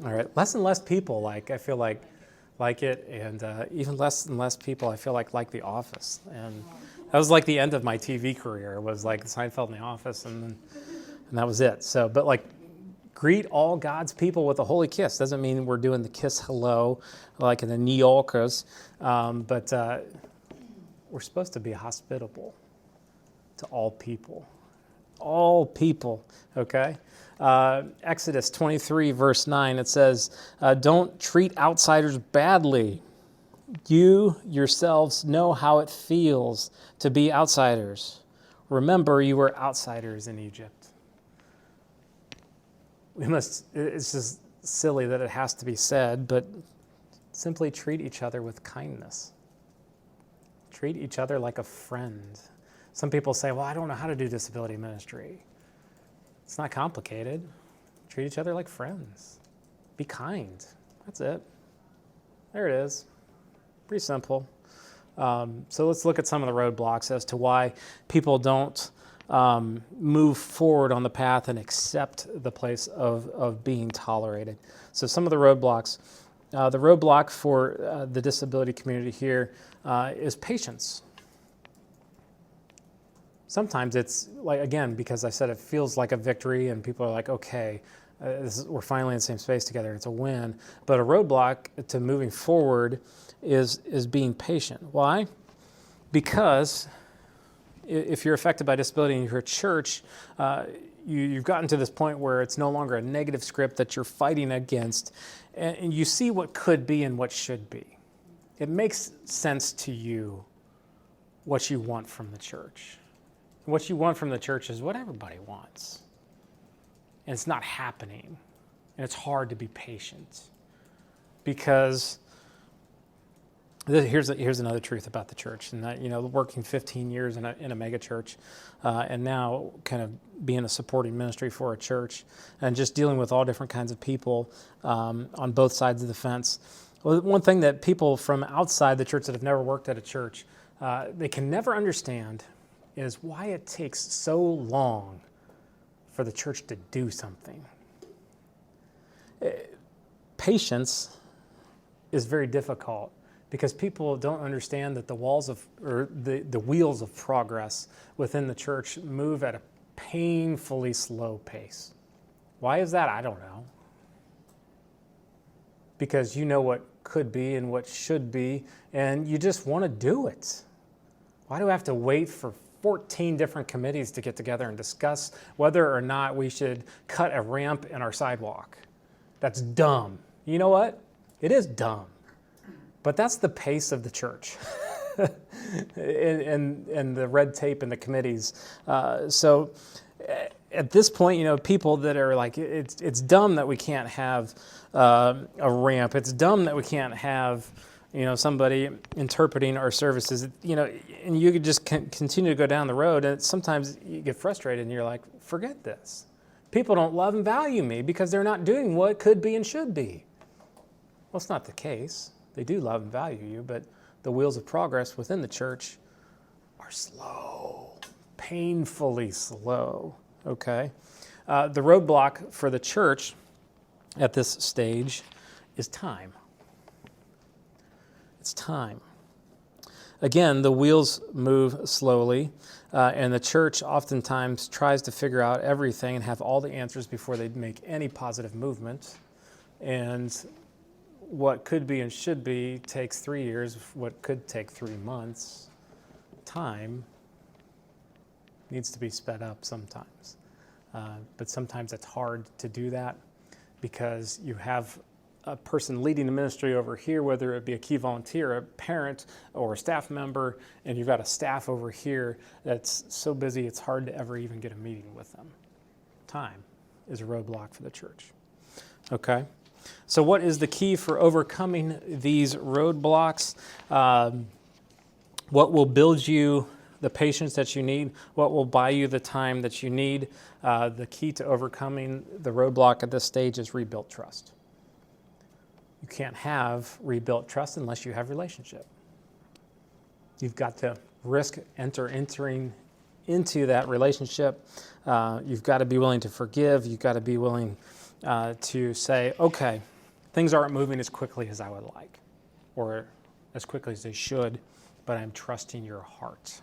right, less and less people I feel like it, and even less and less people I feel like The Office, and that was like the end of my TV career. It was like Seinfeld and The Office, and that was it. So, but like, greet all God's people with a holy kiss. Doesn't mean we're doing the kiss hello like in the New Yorkers, but we're supposed to be hospitable to all people. All people, okay? Exodus 23, verse 9, it says, don't treat outsiders badly. You yourselves know how it feels to be outsiders. Remember, you were outsiders in Egypt. It's just silly that it has to be said, but simply treat each other with kindness. Treat each other like a friend. Some people say, well, I don't know how to do disability ministry. It's not complicated. Treat each other like friends. Be kind. That's it. There it is. Pretty simple. So let's look at some of the roadblocks as to why people don't move forward on the path and accept the place of being tolerated. So some of the roadblocks. The roadblock for the disability community here is patience. Sometimes it's like, again, because I said it feels like a victory and people are like, okay, we're finally in the same space together, it's a win. But a roadblock to moving forward is being patient. Why? Because if you're affected by disability and you're a church, you've gotten to this point where it's no longer a negative script that you're fighting against, and you see what could be and what should be. It makes sense to you what you want from the church. What you want from the church is what everybody wants. And it's not happening. And it's hard to be patient. Because here's another truth about the church. And that, working 15 years in a mega church, and now kind of being a supporting ministry for a church, and just dealing with all different kinds of people on both sides of the fence. Well, one thing that people from outside the church that have never worked at a church, they can never understand is why it takes so long for the church to do something. Patience is very difficult because people don't understand that the wheels of progress within the church move at a painfully slow pace. Why is that? I don't know. Because you know what could be and what should be, and you just want to do it. Why do I have to wait for 14 different committees to get together and discuss whether or not we should cut a ramp in our sidewalk? That's dumb. You know what? It is dumb. But that's the pace of the church and the red tape in the committees. So at this point, people that are like, it's dumb that we can't have a ramp. It's dumb that we can't have somebody interpreting our services, and you could just continue to go down the road, and sometimes you get frustrated and you're like, forget this. People don't love and value me because they're not doing what could be and should be. Well, it's not the case. They do love and value you, but the wheels of progress within the church are slow, painfully slow, okay? The roadblock for the church at this stage is time. It's time. Again, the wheels move slowly, and the church oftentimes tries to figure out everything and have all the answers before they make any positive movement. And what could be and should be takes 3 years, what could take 3 months. Time needs to be sped up sometimes. But sometimes it's hard to do that because you have a person leading the ministry over here, whether it be a key volunteer, a parent, or a staff member, and you've got a staff over here that's so busy it's hard to ever even get a meeting with them. Time is a roadblock for the church. Okay? So what is the key for overcoming these roadblocks? What will build you the patience that you need? What will buy you the time that you need? The key to overcoming the roadblock at this stage is rebuilt trust. You can't have rebuilt trust unless you have relationship. You've got to risk entering into that relationship You've got to be willing to forgive. You've got to be willing to say, okay, things aren't moving as quickly as I would like, or as quickly as they should, but I'm trusting your heart.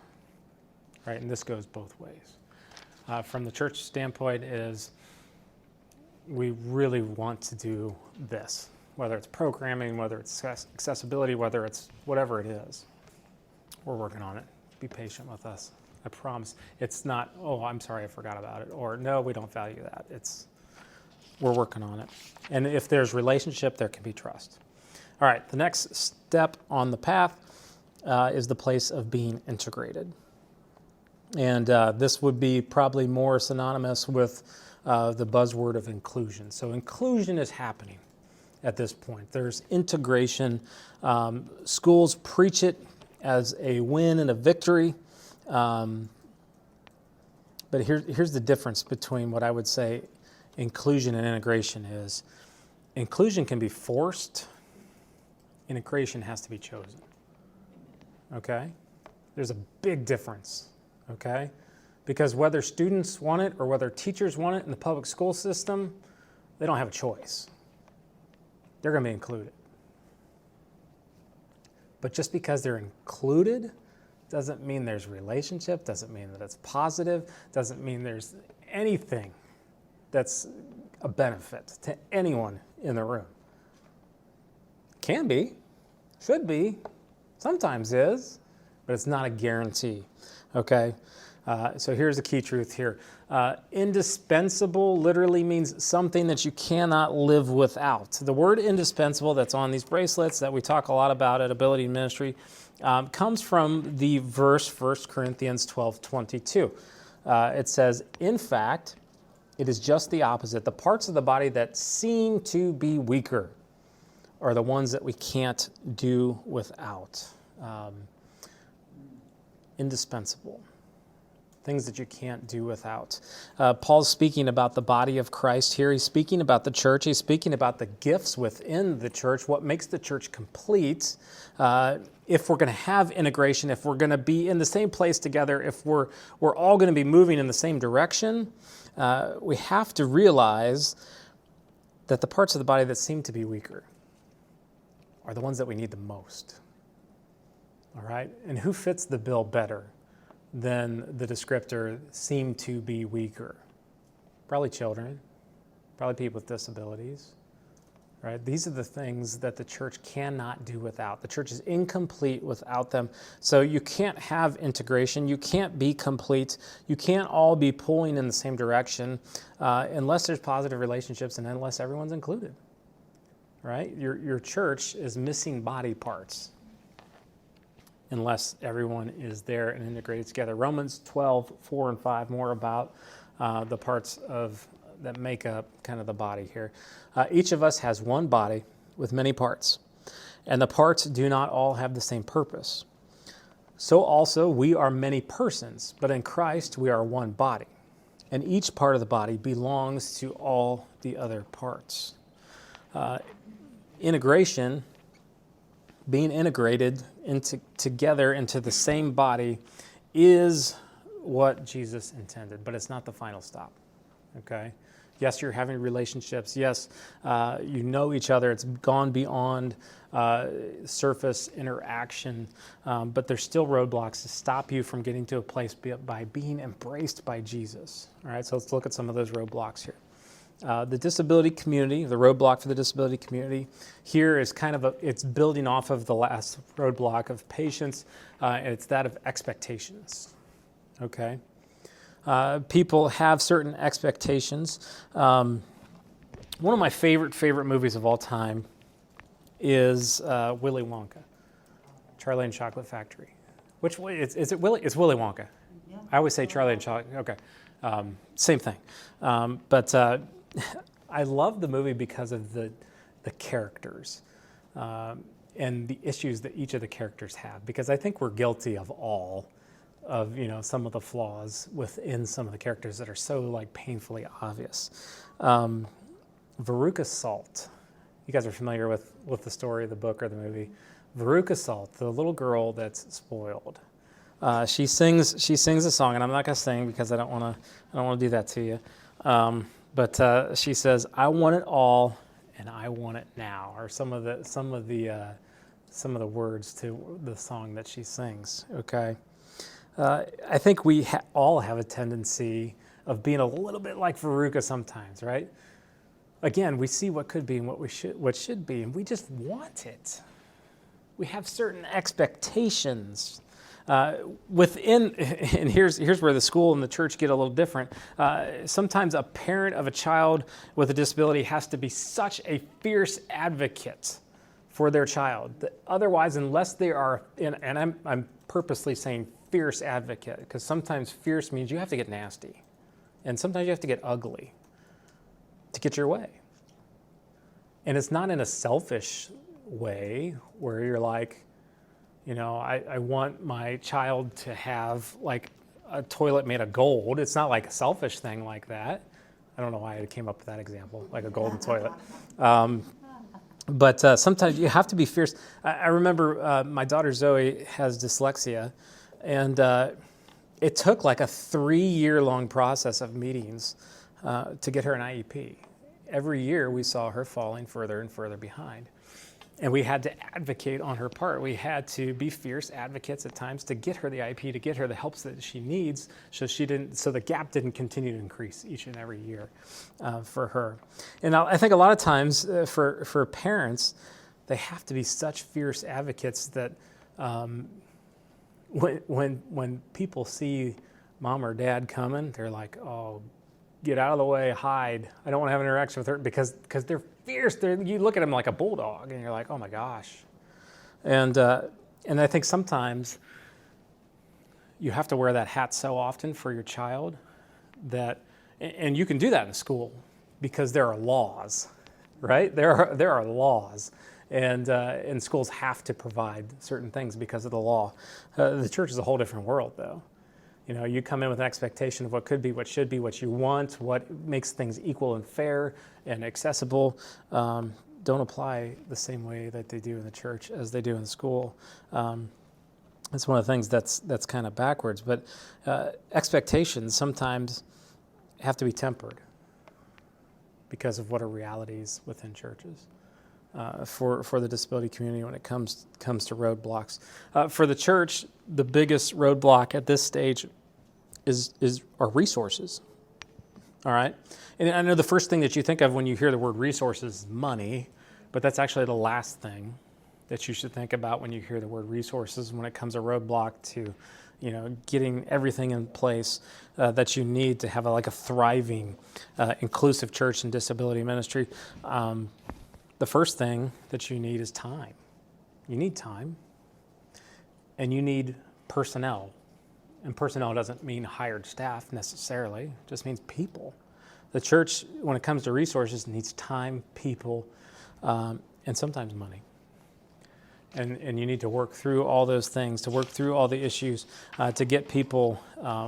Right? And this goes both ways. From the church standpoint is we really want to do this, whether it's programming, whether it's accessibility, whether it's whatever it is. We're working on it. Be patient with us. I promise. It's not, oh, I'm sorry I forgot about it, or no, we don't value that. We're working on it. And if there's relationship, there can be trust. All right, the next step on the path is the place of being integrated. And this would be probably more synonymous with the buzzword of inclusion. So inclusion is happening at this point. There's integration. Schools preach it as a win and a victory. But here's the difference between what I would say inclusion and integration is. Inclusion can be forced. Integration has to be chosen. Okay? There's a big difference. Okay? Because whether students want it or whether teachers want it in the public school system, they don't have a choice. They're going to be included. But just because they're included doesn't mean there's relationship, doesn't mean that it's positive, doesn't mean there's anything that's a benefit to anyone in the room. Can be, should be, sometimes is, but it's not a guarantee, okay? So here's the key truth here. Indispensable literally means something that you cannot live without. The word indispensable that's on these bracelets that we talk a lot about at Ability Ministry comes from the verse 1 Corinthians 12:22. It says, in fact, it is just the opposite. The parts of the body that seem to be weaker are the ones that we can't do without. Indispensable. Things that you can't do without. Paul's speaking about the body of Christ here. He's speaking about the church. He's speaking about the gifts within the church, what makes the church complete. If we're going to have integration, if we're going to be in the same place together, if we're all going to be moving in the same direction, we have to realize that the parts of the body that seem to be weaker are the ones that we need the most. All right? And who fits the bill better than the descriptor seem to be weaker? Probably children, probably people with disabilities, right? These are the things that the church cannot do without. The church is incomplete without them. So you can't have integration. You can't be complete. You can't all be pulling in the same direction unless there's positive relationships and unless everyone's included, right? Your church is missing body parts unless everyone is there and integrated together. Romans 12:4-5, more about the parts that make up kind of the body here. Each of us has one body with many parts, and the parts do not all have the same purpose. So also we are many persons, but in Christ we are one body, and each part of the body belongs to all the other parts. Integration, being integrated together into the same body, is what Jesus intended, but it's not the final stop, okay? Yes, you're having relationships. Yes, you know each other. It's gone beyond surface interaction, but there's still roadblocks to stop you from getting to a place by being embraced by Jesus. All right, so let's look at some of those roadblocks here. The disability community, the roadblock for the disability community here is it's building off of the last roadblock of patience, and it's that of expectations, okay? People have certain expectations. One of my favorite movies of all time is Willy Wonka, Charlie and Chocolate Factory. Which way, is it Willy? It's Willy Wonka. Yeah. I always say Charlie and Chocolate, okay. Same thing. But I love the movie because of the characters and the issues that each of the characters have, because I think we're guilty of some of the flaws within some of the characters that are so painfully obvious. Veruca Salt. You guys are familiar with the story of the book or the movie. Veruca Salt, the little girl that's spoiled. She sings a song, and I'm not going to sing because I don't want to do that to you. But she says, "I want it all, and I want it now," or some of the words to the song that she sings. Okay, I think we all have a tendency of being a little bit like Veruca sometimes, right? Again, we see what could be and what should be, and we just want it. We have certain expectations. Within, and here's where the school and the church get a little different. Sometimes a parent of a child with a disability has to be such a fierce advocate for their child that otherwise, unless they are, and I'm purposely saying fierce advocate, because sometimes fierce means you have to get nasty, and sometimes you have to get ugly to get your way. And it's not in a selfish way where you're like, I want my child to have like a toilet made of gold. It's not like a selfish thing like that. I don't know why I came up with that example, like a golden toilet. But sometimes you have to be fierce. I remember my daughter Zoe has dyslexia, and it took like a 3-year-long process of meetings to get her an IEP. Every year we saw her falling further and further behind. And we had to advocate on her part. We had to be fierce advocates at times to get her the IEP, to get her the helps that she needs, so the gap didn't continue to increase each and every year for her. And I think a lot of times for parents, they have to be such fierce advocates that when people see mom or dad coming, they're like, "Oh, get out of the way, hide. I don't want to have an interaction with her," because they're fierce. You look at them like a bulldog, and you're like, "Oh my gosh." And I think sometimes you have to wear that hat so often for your child that, and you can do that in school because there are laws, right? There are laws, and schools have to provide certain things because of the law. The church is a whole different world, though. You come in with an expectation of what could be, what should be, what you want, what makes things equal and fair and accessible. Don't apply the same way that they do in the church as they do in school. That's one of the things that's kind of backwards. But expectations sometimes have to be tempered because of what are realities within churches. For the disability community when it comes to roadblocks. For the church, the biggest roadblock at this stage are resources. All right? And I know the first thing that you think of when you hear the word resources is money, but that's actually the last thing that you should think about when you hear the word resources when it comes a roadblock to getting everything in place that you need to have a thriving, inclusive church and disability ministry. The first thing that you need is time. You need time, and you need personnel. And personnel doesn't mean hired staff necessarily, it just means people. The church, when it comes to resources, needs time, people, and sometimes money. And you need to work through all those things, to work through all the issues, to get people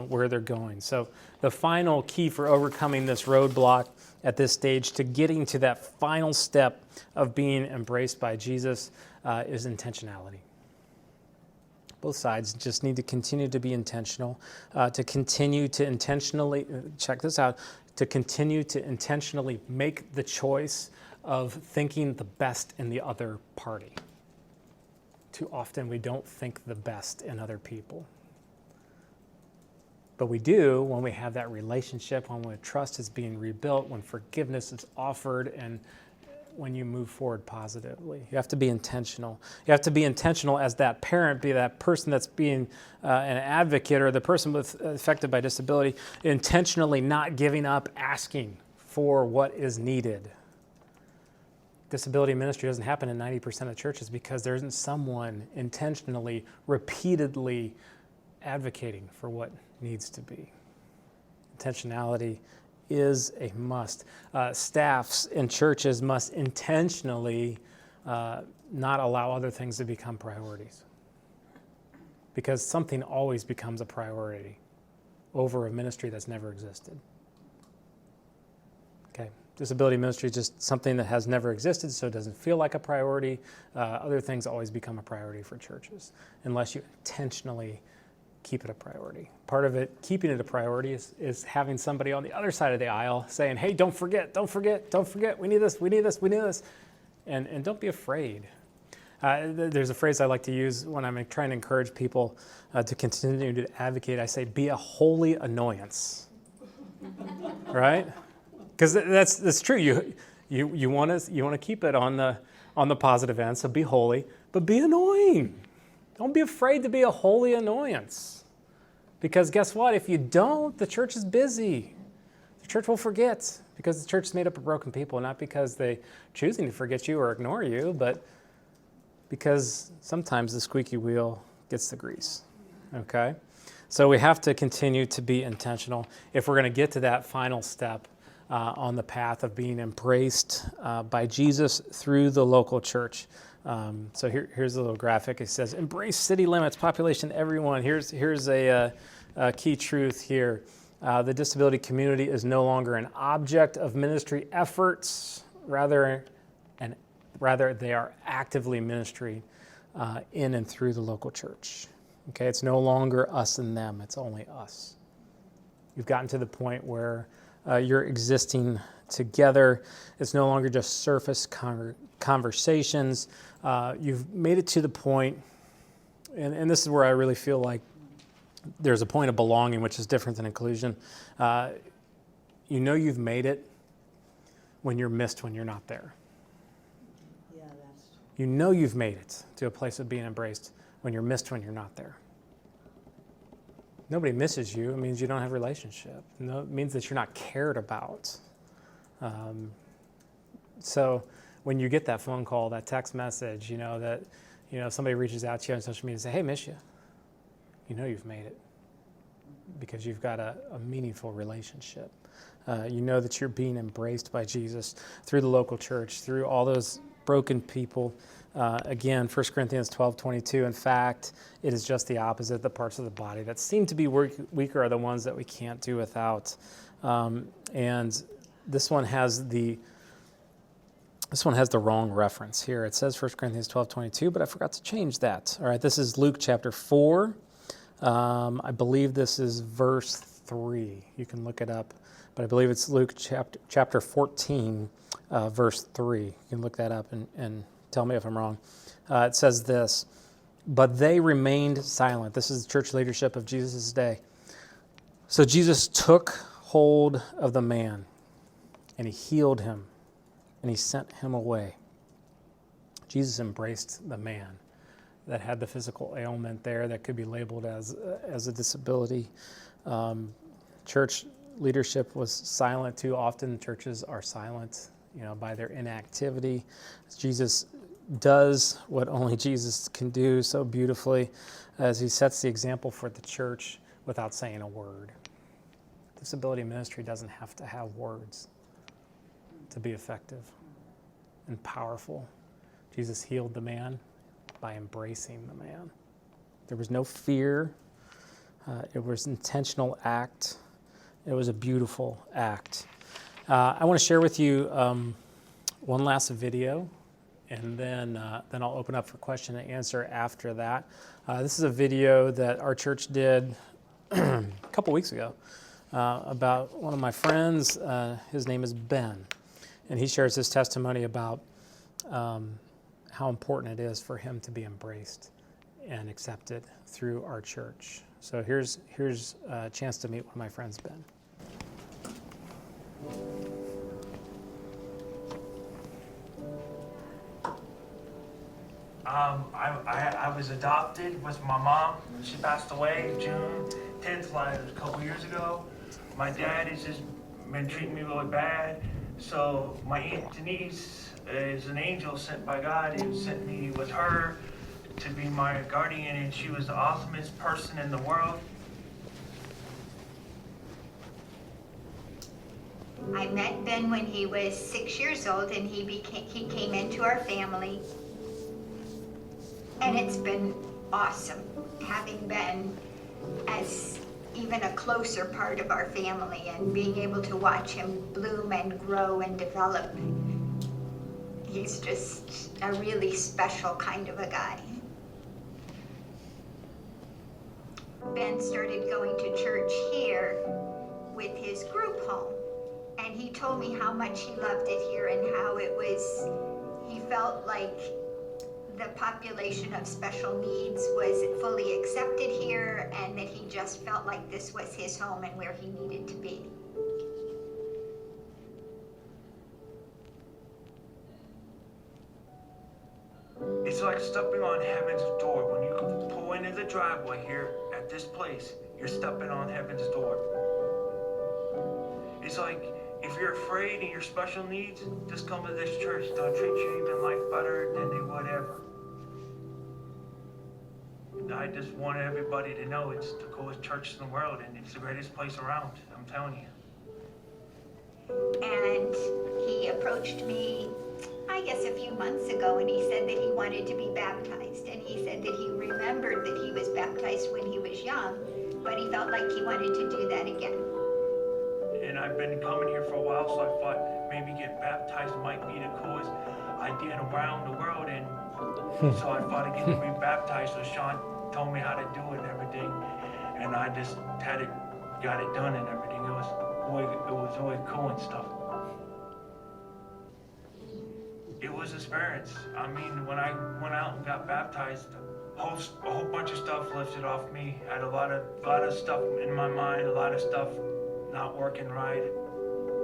where they're going. So the final key for overcoming this roadblock at this stage to getting to that final step of being embraced by Jesus is intentionality. Both sides just need to continue to be intentional, to continue to intentionally, check this out, to continue to intentionally make the choice of thinking the best in the other party. Too often we don't think the best in other people. But we do when we have that relationship, when trust is being rebuilt, when forgiveness is offered, and when you move forward positively. You have to be intentional. You have to be intentional as that parent, be that person that's being an advocate, or the person affected by disability, intentionally not giving up, asking for what is needed. Disability ministry doesn't happen in 90% of churches because there isn't someone intentionally, repeatedly advocating for what needs to be. Intentionality is a must. Staffs in churches must intentionally not allow other things to become priorities, because something always becomes a priority over a ministry that's never existed. Okay, disability ministry is just something that has never existed, so it doesn't feel like a priority. Other things always become a priority for churches unless you intentionally keep it a priority. Part of it, keeping it a priority, is having somebody on the other side of the aisle saying, hey, don't forget, we need this. And don't be afraid. There's a phrase I like to use when I'm trying to encourage people to continue to advocate. I say, be a holy annoyance, right? Because that's true. You want to keep it on the positive end, so be holy, but be annoying. Don't be afraid to be a holy annoyance. Because guess what? If you don't, the church is busy. The church will forget, because the church is made up of broken people, not because they're choosing to forget you or ignore you, but because sometimes the squeaky wheel gets the grease. Okay? So we have to continue to be intentional if we're going to get to that final step on the path of being embraced by Jesus through the local church. So here's a little graphic. It says, embrace city limits, population, everyone. Here's a key truth here. The disability community is no longer an object of ministry efforts. Rather, they are actively ministering in and through the local church. Okay, it's no longer us and them. It's only us. You've gotten to the point where you're existing together. It's no longer just surface conversations. You've made it to the point, and this is where I really feel like there's a point of belonging, which is different than inclusion. You know you've made it when you're missed when you're not there. Yeah, that's true. You know you've made it to a place of being embraced when you're missed when you're not there. Nobody misses you. It means you don't have a relationship. No, it means that you're not cared about. So when you get that phone call, that text message, that somebody reaches out to you on social media and say, hey, miss you. You know you've made it because you've got a meaningful relationship. You know that you're being embraced by Jesus through the local church, through all those broken people. Again, 1 Corinthians 12:22. In fact, it is just the opposite. The parts of the body that seem to be weaker are the ones that we can't do without. And this one has the wrong reference here. It says 1 Corinthians 12:22, but I forgot to change that. All right, this is Luke chapter 4. I believe this is verse 3. You can look it up, but I believe it's Luke chapter 14, verse 3. You can look that up and tell me if I'm wrong. It says this, but they remained silent. This is the church leadership of Jesus' day. So Jesus took hold of the man, and he healed him, and he sent him away. Jesus embraced the man that had the physical ailment there that could be labeled as a disability. Church leadership was silent too. Often churches are silent, by their inactivity. Jesus does what only Jesus can do so beautifully as he sets the example for the church without saying a word. Disability ministry doesn't have to have words to be effective and powerful. Jesus healed the man by embracing the man. There was no fear. It was an intentional act. It was a beautiful act. I want to share with you one last video, and then I'll open up for question and answer after that. This is a video that our church did a couple weeks ago about one of my friends. His name is Ben, and he shares his testimony about how important it is for him to be embraced and accepted through our church. So here's a chance to meet one of my friends, Ben. I was adopted with my mom. She passed away June 10th, a couple years ago. My dad has just been treating me really bad. So my Aunt Denise is an angel sent by God and sent me with her to be my guardian, and she was the awesomest person in the world. I met Ben when he was 6 years old, and he came into our family. And it's been awesome having Ben as even a closer part of our family and being able to watch him bloom and grow and develop. He's just a really special kind of a guy. Ben started going to church here with his group home. And he told me how much he loved it here and how he felt like the population of special needs was fully accepted here, and that he just felt like this was his home and where he needed to be. It's like stepping on heaven's door. When you pull into the driveway here at this place, you're stepping on heaven's door. It's like, if you're afraid and your special needs, just come to this church. They'll treat you even like better than they would ever. And I just want everybody to know it's the coolest church in the world, and it's the greatest place around. I'm telling you. And he approached me, I guess a few months ago, and he said that he wanted to be baptized. And he said that he remembered that he was baptized when he was young, but he felt like he wanted to do that again. And I've been coming here for a while, so I thought maybe getting baptized might be the coolest idea around the world. And so I thought of getting rebaptized. So Sean told me how to do it and everything, and I just got it done and everything. It was really cool and stuff. It was an experience. I mean, when I went out and got baptized, a whole bunch of stuff lifted off me. I had a lot of stuff in my mind, a lot of stuff not working right.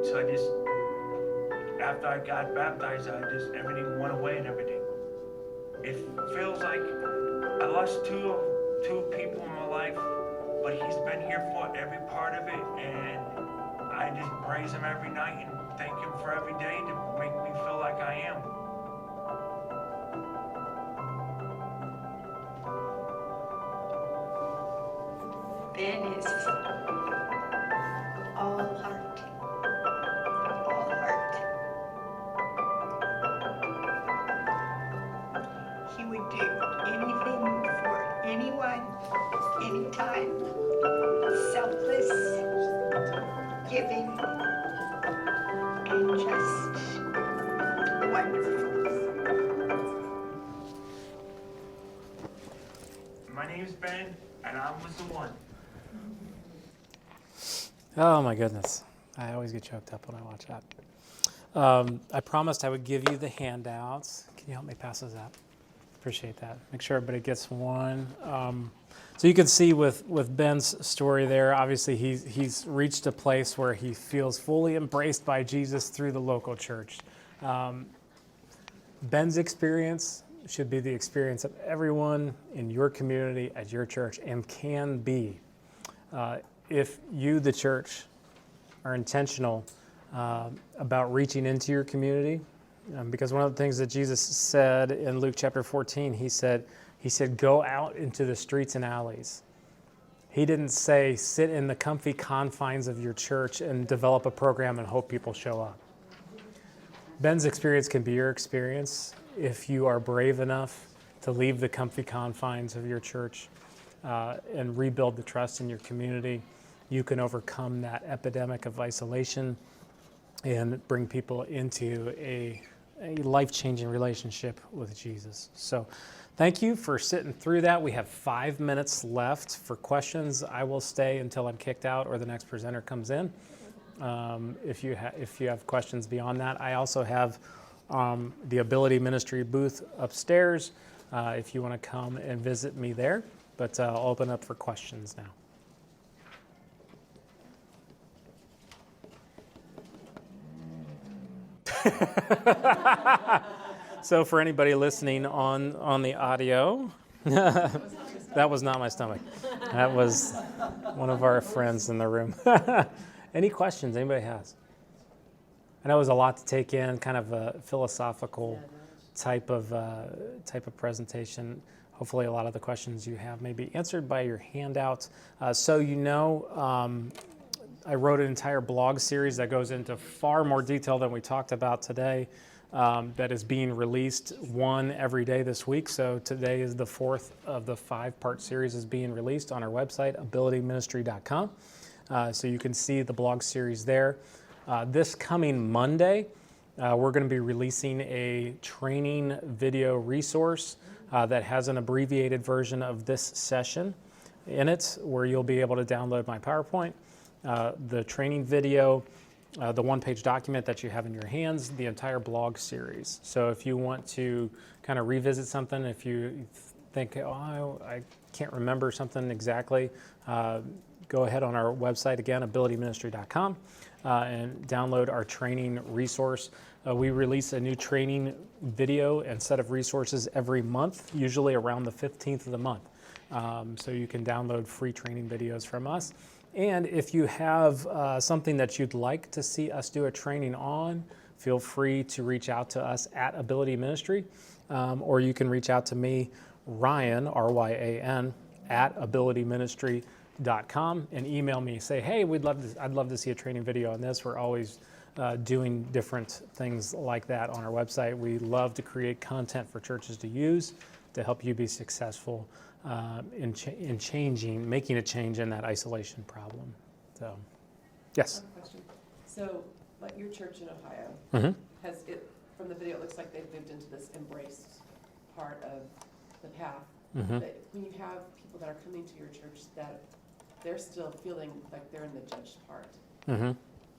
So after I got baptized, everything went away and everything. It feels like I lost two people in my life, but he's been here for every part of it, and I just praise him every night and thank him for every day to make me feel like I am. Ben is all heart. All heart. He would do anything for anyone, anytime. Selfless, giving, and just wonderful. My name's Ben, and I was the one. Oh my goodness. I always get choked up when I watch that. I promised I would give you the handouts. Can you help me pass those out? Appreciate that. Make sure everybody gets one. So you can see with Ben's story there, obviously he's reached a place where he feels fully embraced by Jesus through the local church. Ben's experience should be the experience of everyone in your community, at your church, and can be. If you, the church, are intentional about reaching into your community, because one of the things that Jesus said in Luke chapter 14, he said, go out into the streets and alleys. He didn't say, sit in the comfy confines of your church and develop a program and hope people show up. Ben's experience can be your experience if you are brave enough to leave the comfy confines of your church and rebuild the trust in your community. You can overcome that epidemic of isolation and bring people into a life-changing relationship with Jesus. So thank you for sitting through that. We have 5 minutes left for questions. I will stay until I'm kicked out or the next presenter comes in. If you have questions beyond that, I also have the Ability Ministry booth upstairs if you want to come and visit me there. But I'll open up for questions now. So for anybody listening on the audio, that was not my stomach. That was one of our friends in the room. Any questions anybody has? I know it was a lot to take in, kind of a philosophical type of presentation. Hopefully a lot of the questions you have may be answered by your handout. I wrote an entire blog series that goes into far more detail than we talked about today that is being released one every day this week. So today is the 4th of the 5-part series is being released on our website, abilityministry.com. So you can see the blog series there. This coming Monday, we're going to be releasing a training video resource that has an abbreviated version of this session. in it where you'll be able to download my PowerPoint, the training video, the one-page document that you have in your hands, the entire blog series. So if you want to kind of revisit something, if you think, oh, I can't remember something exactly, go ahead on our website again, abilityministry.com, and download our training resource. We release a new training video and set of resources every month, usually around the 15th of the month. So you can download free training videos from us. And if you have something that you'd like to see us do a training on, feel free to reach out to us at Ability Ministry, or you can reach out to me, Ryan, R-Y-A-N, at abilityministry.com, and email me. Say, hey, I'd love to see a training video on this. We're always doing different things like that on our website. We love to create content for churches to use to help you be successful in making a change in that isolation problem. So, yes. I have a question. So, like your church in Ohio, has it, from the video, it looks like they've moved into this embraced part of the path. But when you have people that are coming to your church that they're still feeling like they're in the judged part,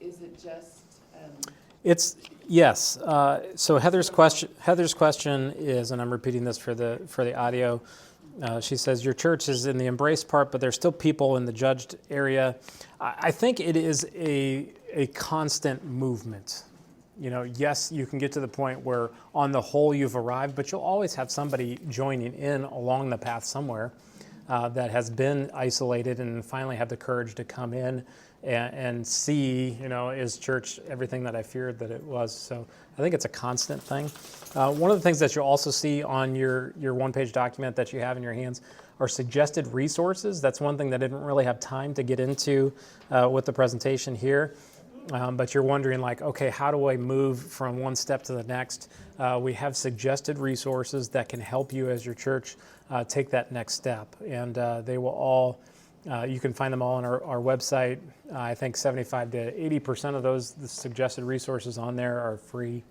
is it just... It's yes. So Heather's question is, and I'm repeating this for the audio. She says your church is in the embrace part, but there's still people in the judged area. I think it is a constant movement. You know, yes, you can get to the point where on the whole you've arrived, but you'll always have somebody joining in along the path somewhere that has been isolated and finally have the courage to come in and see, you know, is church everything that I feared that it was? So I think it's a constant thing. One of the things that you'll also see on your one-page document that you have in your hands are suggested resources. That's one thing that I didn't really have time to get into with the presentation here. But you're wondering, like, okay, how do I move from one step to the next? We have suggested resources that can help you as your church take that next step. And they will all, you can find them all on our website. I think 75 to 80% of the suggested resources on there are free.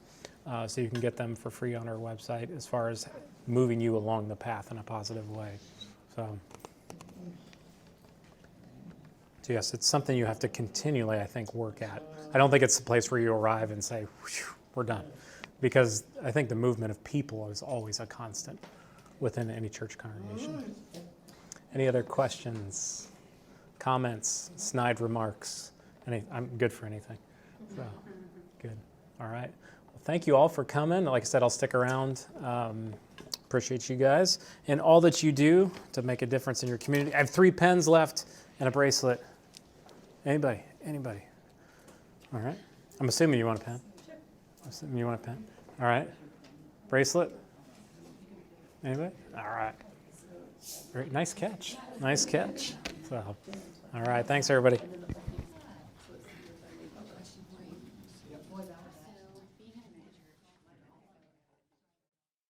So you can get them for free on our website as far as moving you along the path in a positive way. So yes, it's something you have to continually, I think, work at. I don't think it's a place where you arrive and say, we're done. Because I think the movement of people is always a constant within any church congregation. Any other questions, comments, snide remarks? I'm good for anything. So, good. All right. Well, thank you all for coming. Like I said, I'll stick around. Appreciate you guys and all that you do to make a difference in your community. I have 3 pens left and a bracelet. Anybody? All right. I'm assuming you want a pen. I'm assuming you want a pen. All right. Bracelet? Anybody? All right. Very nice catch. So, all right. Thanks, everybody.